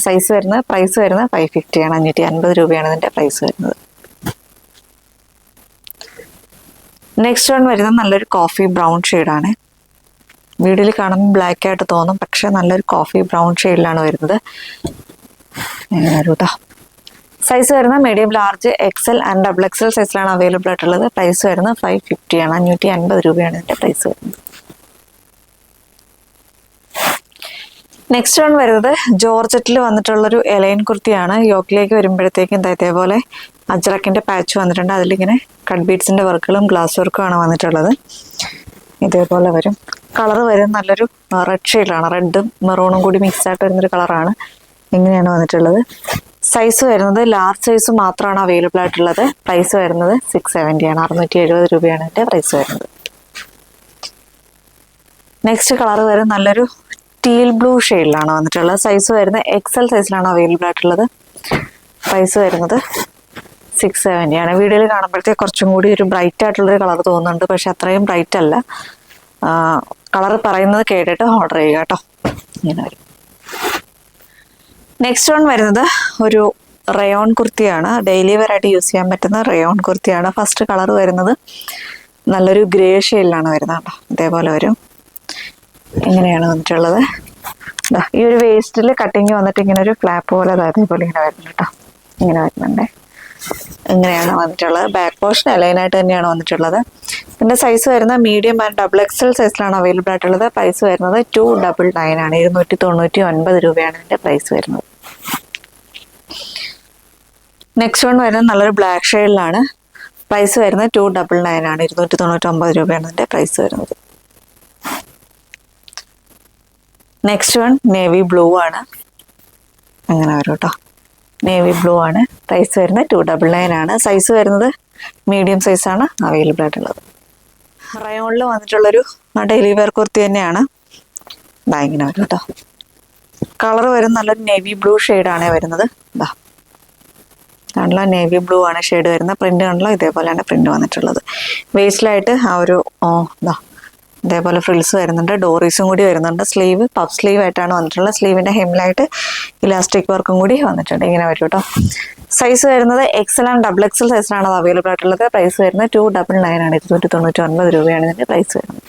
[SPEAKER 1] സൈസ് വരുന്നത്. പ്രൈസ് വരുന്നത് 550 ആണ്. 550 രൂപയാണ് ഇതിന്റെ പ്രൈസ് വരുന്നത്. നെക്സ്റ്റ് വൺ വരുന്നത് നല്ലൊരു കോഫി ബ്രൗൺ ഷെയ്ഡാണ്. വീഡിയോയിൽ കാണുമ്പോൾ ബ്ലാക്ക് ആയിട്ട് തോന്നും, പക്ഷെ നല്ലൊരു കോഫി ബ്രൗൺ ഷെയ്ഡിലാണ് വരുന്നത്. കേട്ടോ. സൈസ് വരുന്നത് medium large XL and double XL സൈസിലാണ് അവൈലബിൾ ആയിട്ടുള്ളത്. പ്രൈസ് വരുന്നത് 550 ആണ്. 550 രൂപയാണ് ഇതിന്റെ പ്രൈസ് വരുന്നത്. നെക്സ്റ്റ് വൺ വരുന്നത് ജോർജറ്റിൽ വന്നിട്ടുള്ളൊരു എലൈൻ കുർത്തിയാണ്. യോക്കിലേക്ക് വരുമ്പോഴത്തേക്കും ഇതേപോലെ അജ്രക്കിന്റെ പാച്ച് വന്നിട്ടുണ്ട്. അതിലിങ്ങനെ കട്ട് ബീഡ്സിന്റെ വർക്കുകളും ഗ്ലാസ് വർക്കും ആണ് വന്നിട്ടുള്ളത്. ഇതേപോലെ വരും. കളർ വരും നല്ലൊരു റെഡ് ഷെയ്ഡിലാണ്. റെഡും മെറൂണും കൂടി മിക്സ് ആയിട്ട് വരുന്നൊരു കളറാണ്. ഇങ്ങനെയാണ് വന്നിട്ടുള്ളത്. സൈസ് വരുന്നത് ലാർജ് സൈസ് മാത്രമാണ് അവൈലബിൾ ആയിട്ടുള്ളത്. പ്രൈസ് വരുന്നത് 670 ആണ്. 670 രൂപയാണ് ഇതിന്റെ പ്രൈസ് വരുന്നത്. നെക്സ്റ്റ് കളർ വരും നല്ലൊരു ടീൽ ബ്ലൂ ഷെയ്ഡിലാണ് വന്നിട്ടുള്ളത്. സൈസ് വരുന്നത് എക്സൽ സൈസിലാണ് അവൈലബിൾ ആയിട്ടുള്ളത്. പ്രൈസ് വരുന്നത് 670 ആണ്. വീഡിയോയിൽ കാണുമ്പോഴത്തേക്ക് കുറച്ചും കൂടി ഒരു ബ്രൈറ്റ് ആയിട്ടുള്ളൊരു കളർ തോന്നുന്നുണ്ട്. പക്ഷെ അത്രയും ബ്രൈറ്റ് അല്ല. കളർ പറയുന്നത് കേട്ടിട്ട് ഓർഡർ ചെയ്യുക കേട്ടോ. ഇങ്ങനെ വരും. നെക്സ്റ്റ് വൺ വരുന്നത് ഒരു റയോൺ കുർത്തിയാണ്. ഡെയിലി വെയർ ആയിട്ട് യൂസ് ചെയ്യാൻ പറ്റുന്ന റയോൺ കുർത്തിയാണ്. ഫസ്റ്റ് കളർ വരുന്നത് നല്ലൊരു ഗ്രേ ഷെയ്ഡിലാണ് വരുന്നത് കേട്ടോ. ഇതേപോലെ വരും. ഇങ്ങനെയാണ് വന്നിട്ടുള്ളത്. ഈ ഒരു വേസ്റ്റിൽ കട്ടിങ് വന്നിട്ട് ഇങ്ങനെ ഒരു ഫ്ലാപ്പ് പോലെ അതേപോലെ ഇങ്ങനെ വരുന്നുണ്ട് കേട്ടോ. ഇങ്ങനെ വരുന്നുണ്ട്. ഇങ്ങനെയാണ് വന്നിട്ടുള്ളത്. ബാക്ക് പോർഷൻ അലൈനായിട്ട് തന്നെയാണ് വന്നിട്ടുള്ളത്. ഇതിന്റെ സൈസ് വരുന്നത് മീഡിയം ആൻഡ് ഡബിൾ എക്സൽ സൈസിലാണ് അവൈലബിൾ ആയിട്ടുള്ളത്. പ്രൈസ് വരുന്നത് 299 ആണ്. 299 രൂപയാണ് ഇതിന്റെ പ്രൈസ് വരുന്നത്. നെക്സ്റ്റ് വൺ വരുന്നത് നല്ലൊരു ബ്ലാക്ക് ഷെയ്ഡിലാണ്. പ്രൈസ് വരുന്നത് 299 ആണ്. 299 രൂപയാണ് ഇതിന്റെ പ്രൈസ് വരുന്നത്. നെക്സ്റ്റ് വൺ നേവി ബ്ലൂ ആണ്. അങ്ങനെ വരും കേട്ടോ. നേവി ബ്ലൂ ആണ്. പ്രൈസ് വരുന്നത് 299 ആണ്. സൈസ് വരുന്നത് മീഡിയം സൈസാണ് അവൈലബിൾ ആയിട്ടുള്ളത്. റയോണിൽ വന്നിട്ടുള്ളൊരു ഡെയിലി വെയർ കുർത്തി തന്നെയാണ്. ഇങ്ങനെ വരും കേട്ടോ. കളർ വരും നല്ലൊരു നേവി ബ്ലൂ ഷെയ്ഡാണ് വരുന്നത്. കണ്ടല്ലോ, നേവി ബ്ലൂ ആണ് ഷെയ്ഡ് വരുന്നത്. പ്രിന്റ് കണ്ടല്ലോ, ഇതേപോലെയാണ് പ്രിന്റ് വന്നിട്ടുള്ളത്. വേസ്റ്റിലായിട്ട് ആ ഒരു ഇതേപോലെ ഫ്രിൽസ് വരുന്നുണ്ട്. ഡോറീസും കൂടി വരുന്നുണ്ട്. സ്ലീവ് പഫ് സ്ലീവ് ആയിട്ടാണ് വന്നിട്ടുള്ളത്. സ്ലീവിന്റെ ഹെമ്മിലായിട്ട് ഇലാസ്റ്റിക് വർക്കും കൂടി വന്നിട്ടുണ്ട്. ഇങ്ങനെ വരും കേട്ടോ. സൈസ് വരുന്നത് എക്സൽ ആൻഡ് ഡബിൾ എക്സൽ സൈസിലാണ് അത് അവൈലബിൾ ആയിട്ടുള്ളത്. പ്രൈസ് വരുന്നത് 299 ആണ്. 299 രൂപയാണ് ഇതിന്റെ പ്രൈസ് വരുന്നത്.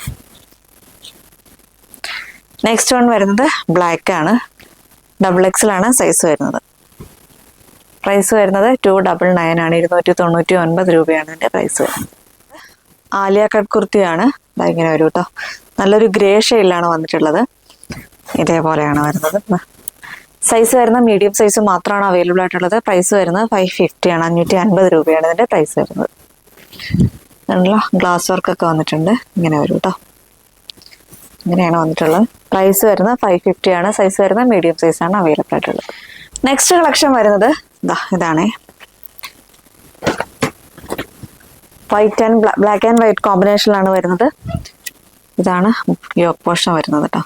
[SPEAKER 1] നെക്സ്റ്റ് വൺ വരുന്നത് ബ്ലാക്ക് ആണ്. ഡബിൾ എക്സൽ ആണ് സൈസ് വരുന്നത്. പ്രൈസ് വരുന്നത് 299 ആണ്. 299 രൂപയാണ് ഇതിന്റെ പ്രൈസ് വരുന്നത്. ആലിയ കട്ട് കുർത്തിയാണ്. ഇങ്ങനെ വരും കേട്ടോ. നല്ലൊരു ഗ്രേ ഷെയ്ഡിലാണ് വന്നിട്ടുള്ളത്. ഇതേപോലെയാണ് വരുന്നത്. സൈസ് വരുന്ന മീഡിയം സൈസ് മാത്രമാണ് അവൈലബിൾ ആയിട്ടുള്ളത്. പ്രൈസ് വരുന്നത് 550 ആണ്. 550 രൂപയാണ് ഇതിന്റെ പ്രൈസ് വരുന്നത്. ഗ്ലാസ് വർക്ക് ഒക്കെ വന്നിട്ടുണ്ട്. ഇങ്ങനെ വരും കേട്ടോ. ഇങ്ങനെയാണ് വന്നിട്ടുള്ളത്. പ്രൈസ് വരുന്നത് 550 ആണ്. സൈസ് വരുന്ന മീഡിയം സൈസ് ആണ് അവൈലബിൾ ആയിട്ടുള്ളത്. നെക്സ്റ്റ് കളക്ഷൻ വരുന്നത് ഇതാണേ. White and black and white കോമ്പിനേഷനിലാണ് വരുന്നത്. ഇതാണ് യോക്ക് പോർഷൻ വരുന്നത് കേട്ടോ.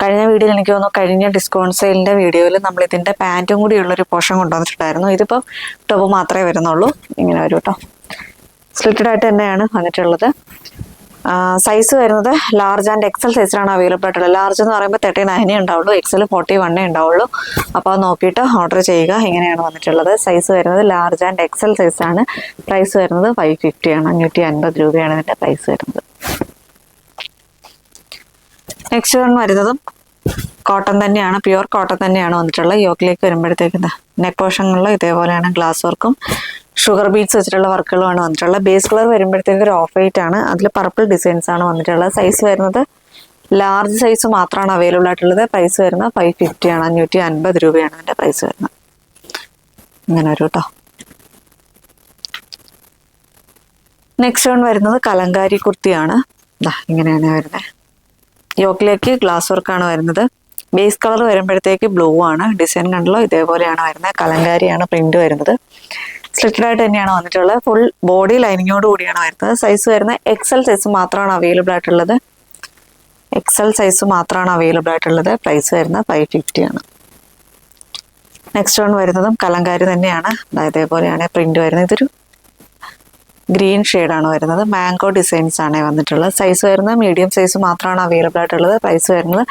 [SPEAKER 1] കഴിഞ്ഞ വീഡിയോയിൽ എനിക്ക് തോന്നുന്നു, കഴിഞ്ഞ ഡിസ്കൗണ്ട് സെയിലിന്റെ വീഡിയോയിൽ നമ്മൾ ഇതിന്റെ പാൻറ്റും കൂടി ഉള്ളൊരു പോർഷൻ കൊണ്ടുവന്നിട്ടുണ്ടായിരുന്നു. ഇതിപ്പോൾ ടോപ്പ് മാത്രമേ വരുന്നുള്ളൂ. ഇങ്ങനെ വരും കേട്ടോ. സ്ലിറ്റഡ് ആയിട്ട് തന്നെയാണ് വന്നിട്ടുള്ളത്. സൈസ് വരുന്നത് ലാർജ് ആൻഡ് എക്സൽ സൈസിലാണ് അവൈലബിൾ ആയിട്ടുള്ളത്. ലാർജ് എന്ന് പറയുമ്പോൾ 39 ഉണ്ടാവുള്ളൂ. എക്സൽ 41 ഉണ്ടാവുള്ളൂ. അപ്പോൾ അത് നോക്കിയിട്ട് ഓർഡർ ചെയ്യുക. ഇങ്ങനെയാണ് വന്നിട്ടുള്ളത്. സൈസ് വരുന്നത് ലാർജ് ആൻഡ് എക്സൽ സൈസാണ്. പ്രൈസ് വരുന്നത് 550 ആണ്. 550 രൂപയാണ് ഇതിന്റെ പ്രൈസ് വരുന്നത്. നെക്സ്റ്റ് വൺ വരുന്നതും കോട്ടൺ തന്നെയാണ്. പ്യുവർ കോട്ടൺ തന്നെയാണ് വന്നിട്ടുള്ളത്. യോക്കിലേക്ക് വരുമ്പോഴത്തേക്ക് നെക്ക് പോർഷനിലുള്ള ഇതേപോലെയാണ് ഗ്ലാസ് വർക്കും ഷുഗർ ബീഡ്സ് വെച്ചിട്ടുള്ള വർക്കുകളുമാണ് വന്നിട്ടുള്ളത്. ബേസ് കളർ വരുമ്പോഴത്തേക്ക് ഒരു ഓഫ് വൈറ്റ് ആണ്. അതിൽ പർപ്പിൾ ഡിസൈൻസ് ആണ് വന്നിട്ടുള്ളത്. സൈസ് വരുന്നത് ലാർജ് സൈസ് മാത്രമാണ് അവൈലബിൾ ആയിട്ടുള്ളത്. പ്രൈസ് വരുന്നത് 550 ആണ്. 550 രൂപയാണ് അതിന്റെ പ്രൈസ് വരുന്നത്. ഇങ്ങനെ വരും കേട്ടോ. നെക്സ്റ്റ് വൺ വരുന്നത് കലങ്കാരി കുർത്തിയാണ്. ഇങ്ങനെയാണ് വരുന്നത്. യോക്കിലേക്ക് ഗ്ലാസ് വർക്കാണ് വരുന്നത്. ബേസ് കളർ വരുമ്പോഴത്തേക്ക് ബ്ലൂ ആണ്. ഡിസൈൻ കണ്ടല്ലോ, ഇതേപോലെയാണ് വരുന്നത്. കലങ്കാരിയാണ് പ്രിന്റ് വരുന്നത്. സ്ലിറ്റഡ് ആയിട്ട് തന്നെയാണ് വന്നിട്ടുള്ളത്. ഫുൾ ബോഡി ലൈനിങ്ങോട് കൂടിയാണ് വരുന്നത്. സൈസ് വരുന്നത് എക്സൽ സൈസ് മാത്രമാണ് അവൈലബിൾ ആയിട്ടുള്ളത്. എക്സൽ സൈസ് മാത്രമാണ് അവൈലബിൾ ആയിട്ടുള്ളത്. പ്രൈസ് വരുന്നത് 550 ആണ്. നെക്സ്റ്റ് വൺ വരുന്നതും കലങ്കാരി തന്നെയാണ്. ഇതേപോലെയാണ് പ്രിന്റ് വരുന്നത്. ഇതൊരു ഗ്രീൻ ഷെയ്ഡാണ് വരുന്നത്. മാംഗോ ഡിസൈൻസ് ആണ് വന്നിട്ടുള്ളത്. സൈസ് വരുന്നത് മീഡിയം സൈസ് മാത്രമാണ് അവൈലബിൾ ആയിട്ടുള്ളത്. പ്രൈസ് വരുന്നത്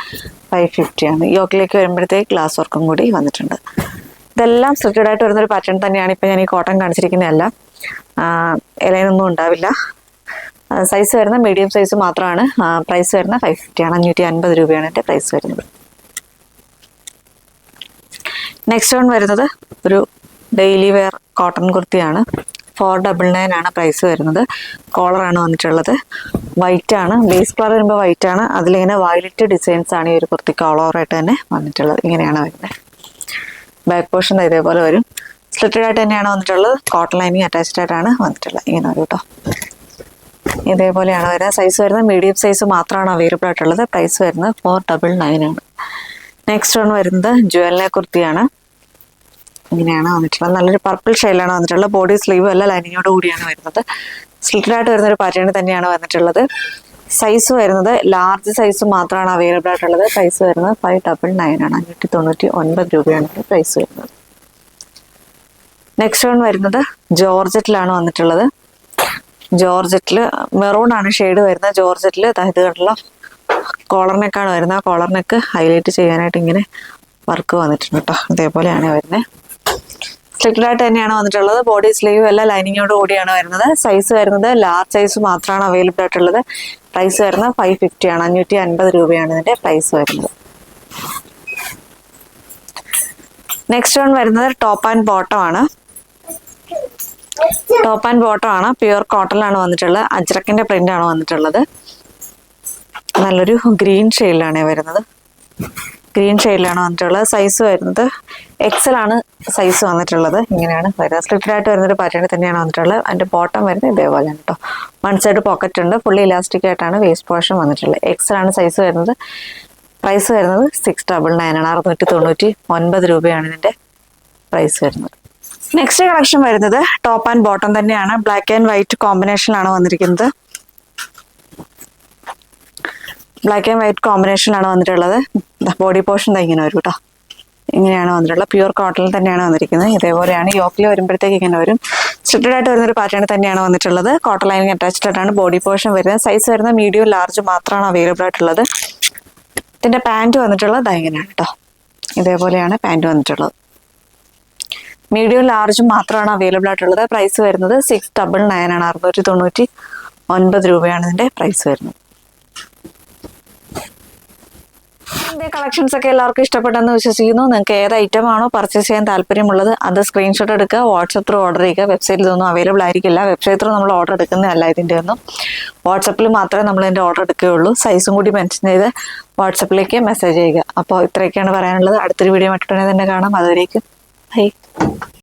[SPEAKER 1] 550 ആണ്. യോക്കിലേക്ക് വരുമ്പോഴത്തേക്ക് ഗ്ലാസ് വർക്കും കൂടി വന്നിട്ടുണ്ട്. ഇതെല്ലാം സ്ലിറ്റഡ് ആയിട്ട് വരുന്നൊരു പാറ്റേൺ തന്നെയാണ്. ഇപ്പം ഞാൻ ഈ കോട്ടൺ കാണിച്ചിരിക്കുന്നതല്ല. ഇലയിലൊന്നും ഉണ്ടാവില്ല. സൈസ് വരുന്ന മീഡിയം സൈസ് മാത്രമാണ്. പ്രൈസ് വരുന്ന 550 ആണ്. 550 രൂപയാണ് എൻ്റെ പ്രൈസ് വരുന്നത്. നെക്സ്റ്റ് വൺ വരുന്നത് ഒരു ഡെയിലി വെയർ കോട്ടൺ കുർത്തിയാണ്. 499 ആണ് പ്രൈസ് വരുന്നത്. കോളറാണ് വന്നിട്ടുള്ളത്. വൈറ്റ് ആണ്, ബേസ് കളർ വരുമ്പോൾ വൈറ്റ് ആണ്, അതിലിങ്ങനെ വയലറ്റ് ഡിസൈൻസ് ആണ് ഈ ഒരു കുർത്തിക്ക് ഓൾ ഓവർ ആയിട്ട് തന്നെ വന്നിട്ടുള്ളത്. ഇങ്ങനെയാണ് വരുന്നത്. ബാക്ക് പോർഷൻ ഇതേപോലെ വരും. സ്ലിറ്റഡ് ആയിട്ട് തന്നെയാണ് വന്നിട്ടുള്ളത്. കോട്ടൺ ലൈനിങ് അറ്റാച്ച്ഡ് ആയിട്ടാണ് വന്നിട്ടുള്ളത്. ഇങ്ങനെ വരും കേട്ടോ. ഇതേപോലെയാണ് വരുന്നത്. സൈസ് വരുന്നത് മീഡിയം സൈസ് മാത്രമാണ് അവൈലബിൾ ആയിട്ടുള്ളത്. പ്രൈസ് വരുന്നത് 499 ആണ്. നെക്സ്റ്റ് വൺ വരുന്നത് ജ്വല്ലറി കുർത്തിയാണ്. ഇങ്ങനെയാണ് വന്നിട്ടുള്ളത്. നല്ലൊരു പർപ്പിൾ ഷെയ്ഡിലാണ് വന്നിട്ടുള്ളത്. ബോഡി സ്ലീവ് അല്ല, ലൈനിങ്ങോട് കൂടിയാണ് വരുന്നത്. സ്ലിറ്റഡ് ആയിട്ട് വരുന്ന ഒരു പാറ്റേൺ തന്നെയാണ് വന്നിട്ടുള്ളത്. സൈസ് വരുന്നത് ലാർജ് സൈസ് മാത്രമാണ് അവൈലബിൾ ആയിട്ടുള്ളത്. പ്രൈസ് വരുന്നത് 599 ആണ്. 599 രൂപയാണ് പ്രൈസ് വരുന്നത്. നെക്സ്റ്റ് വൺ വരുന്നത് ജോർജറ്റിലാണ് വന്നിട്ടുള്ളത്. ജോർജറ്റിൽ മെറൂൺ ആണ് ഷെയ്ഡ് വരുന്നത്. ജോർജറ്റിൽ ഇത് കണ്ടുള്ള കോളർ നെക്കാണ് വരുന്നത്. ആ കോളർ നെക്ക് ഹൈലൈറ്റ് ചെയ്യാനായിട്ട് ഇങ്ങനെ വർക്ക് വന്നിട്ടുണ്ട് കേട്ടോ. ഇതേപോലെയാണ് വരുന്നത്. സ്ലിറ്റഡ് ആയിട്ട് തന്നെയാണ് വന്നിട്ടുള്ളത്. ബോഡി സ്ലീവ് എല്ലാം ലൈനിങ്ങോട് കൂടിയാണ് വരുന്നത്. സൈസ് വരുന്നത് ലാർജ് സൈസ് മാത്രമാണ് അവൈലബിൾ ആയിട്ടുള്ളത്. പ്രൈസ് വരുന്നത് 550 ആണ്. 550 രൂപയാണ് ഇതിന്റെ പ്രൈസ് വരുന്നത്. നെക്സ്റ്റ് വൺ വരുന്നത് ടോപ്പ് ആൻഡ് ബോട്ടം ആണ്. ടോപ്പ് ആൻഡ് ബോട്ടം ആണ്. പ്യുവർ കോട്ടണിലാണ് വന്നിട്ടുള്ളത്. അജ്രക്കിന്റെ പ്രിന്റ് ആണ് വന്നിട്ടുള്ളത്. നല്ലൊരു ഗ്രീൻ ഷെയ്ഡിലാണ് വരുന്നത്. ഗ്രീൻ ഷെയ്ഡിലാണ് വന്നിട്ടുള്ളത്. സൈസ് വരുന്നത് എക്സൽ ആണ് സൈസ് വന്നിട്ടുള്ളത്. ഇങ്ങനെയാണ് വരുന്നത്. സ്ലിറ്റഡ് ആയിട്ട് വരുന്നൊരു പാറ്റേൺ തന്നെയാണ് വന്നിട്ടുള്ളത്. അതിന്റെ ബോട്ടം വരുന്നത് ഇതേപോലെയാണ് കേട്ടോ. വൺ സൈഡ് പോക്കറ്റ് ഉണ്ട്. ഫുള്ളി ഇലാസ്റ്റിക് ആയിട്ടാണ് വേസ്റ്റ് പോർഷൻ വന്നിട്ടുള്ളത്. എക്സൽ ആണ് സൈസ് വരുന്നത്. പ്രൈസ് വരുന്നത് 699 ആണ്. 699 രൂപയാണ് ഇതിന്റെ പ്രൈസ് വരുന്നത്. നെക്സ്റ്റ് കളക്ഷൻ വരുന്നത് ടോപ്പ് ആൻഡ് ബോട്ടം തന്നെയാണ്. ബ്ലാക്ക് ആൻഡ് വൈറ്റ് കോമ്പിനേഷനിലാണ് വന്നിരിക്കുന്നത്. ബ്ലാക്ക് ആൻഡ് വൈറ്റ് കോമ്പിനേഷനിലാണ് വന്നിട്ടുള്ളത്. ബോഡി പോർഷൻ ഇങ്ങനെ വരും കേട്ടോ. ഇങ്ങനെയാണ് വന്നിട്ടുള്ളത്. പ്യുവർ കോട്ടണിൽ തന്നെയാണ് വന്നിരിക്കുന്നത്. ഇതേപോലെയാണ് യോക്കിൽ വരുമ്പോഴത്തേക്ക് ഇങ്ങനെ വരും. സ്ട്രിക്റ്റഡ് ആയിട്ട് വരുന്നൊരു പാറ്റേൺ തന്നെയാണ് വന്നിട്ടുള്ളത്. കോട്ടൺ ലൈനിങ് അറ്റാച്ച്ഡ് ആയിട്ടാണ് ബോഡി പോർഷൻ വരുന്നത്. സൈസ് വരുന്നത് മീഡിയം ലാർജ് മാത്രമാണ് അവൈലബിൾ ആയിട്ടുള്ളത്. ഇതിന്റെ പാൻറ് വന്നിട്ടുള്ളത് ഇങ്ങനെയാണ് കേട്ടോ. ഇതേപോലെയാണ് പാൻറ് വന്നിട്ടുള്ളത്. മീഡിയം ലാർജും മാത്രമാണ് അവൈലബിൾ ആയിട്ടുള്ളത്. പ്രൈസ് വരുന്നത് 699 ആണ്. 699 രൂപയാണ് ഇതിന്റെ പ്രൈസ് വരുന്നത്. ഇതിന്റെ കളക്ഷൻസ് ഒക്കെ എല്ലാവർക്കും ഇഷ്ടപ്പെട്ടെന്ന് വിശ്വസിക്കുന്നു. നിങ്ങൾക്ക് ഏത് ഐറ്റം ആണോ പർച്ചേസ് ചെയ്യാൻ താല്പര്യമുള്ളത് അത് സ്ക്രീൻഷോട്ട് എടുക്കുക, വാട്സപ്പ് ത്രൂ ഓർഡർ ചെയ്യുക. വെബ്സൈറ്റിൽ ഇതൊന്നും അവൈലബിൾ ആയിരിക്കില്ല. വെബ്സൈറ്റ് ത്രൂ നമ്മൾ ഓർഡർ എടുക്കുന്നതല്ല ഇതിൻ്റെ ഒന്നും. വാട്സപ്പിൽ മാത്രമേ നമ്മൾ ഇതിൻ്റെ ഓർഡർ എടുക്കുകയുള്ളൂ. സൈസും കൂടി മെൻഷൻ ചെയ്ത് വാട്സപ്പിലേക്ക് മെസ്സേജ് ചെയ്യുക. അപ്പോൾ ഇത്രയൊക്കെയാണ് പറയാനുള്ളത്. അടുത്തൊരു വീഡിയോ മറ്റുണ്ടെങ്കിൽ തന്നെ കാണാം. അതുവരേക്കും ബൈ.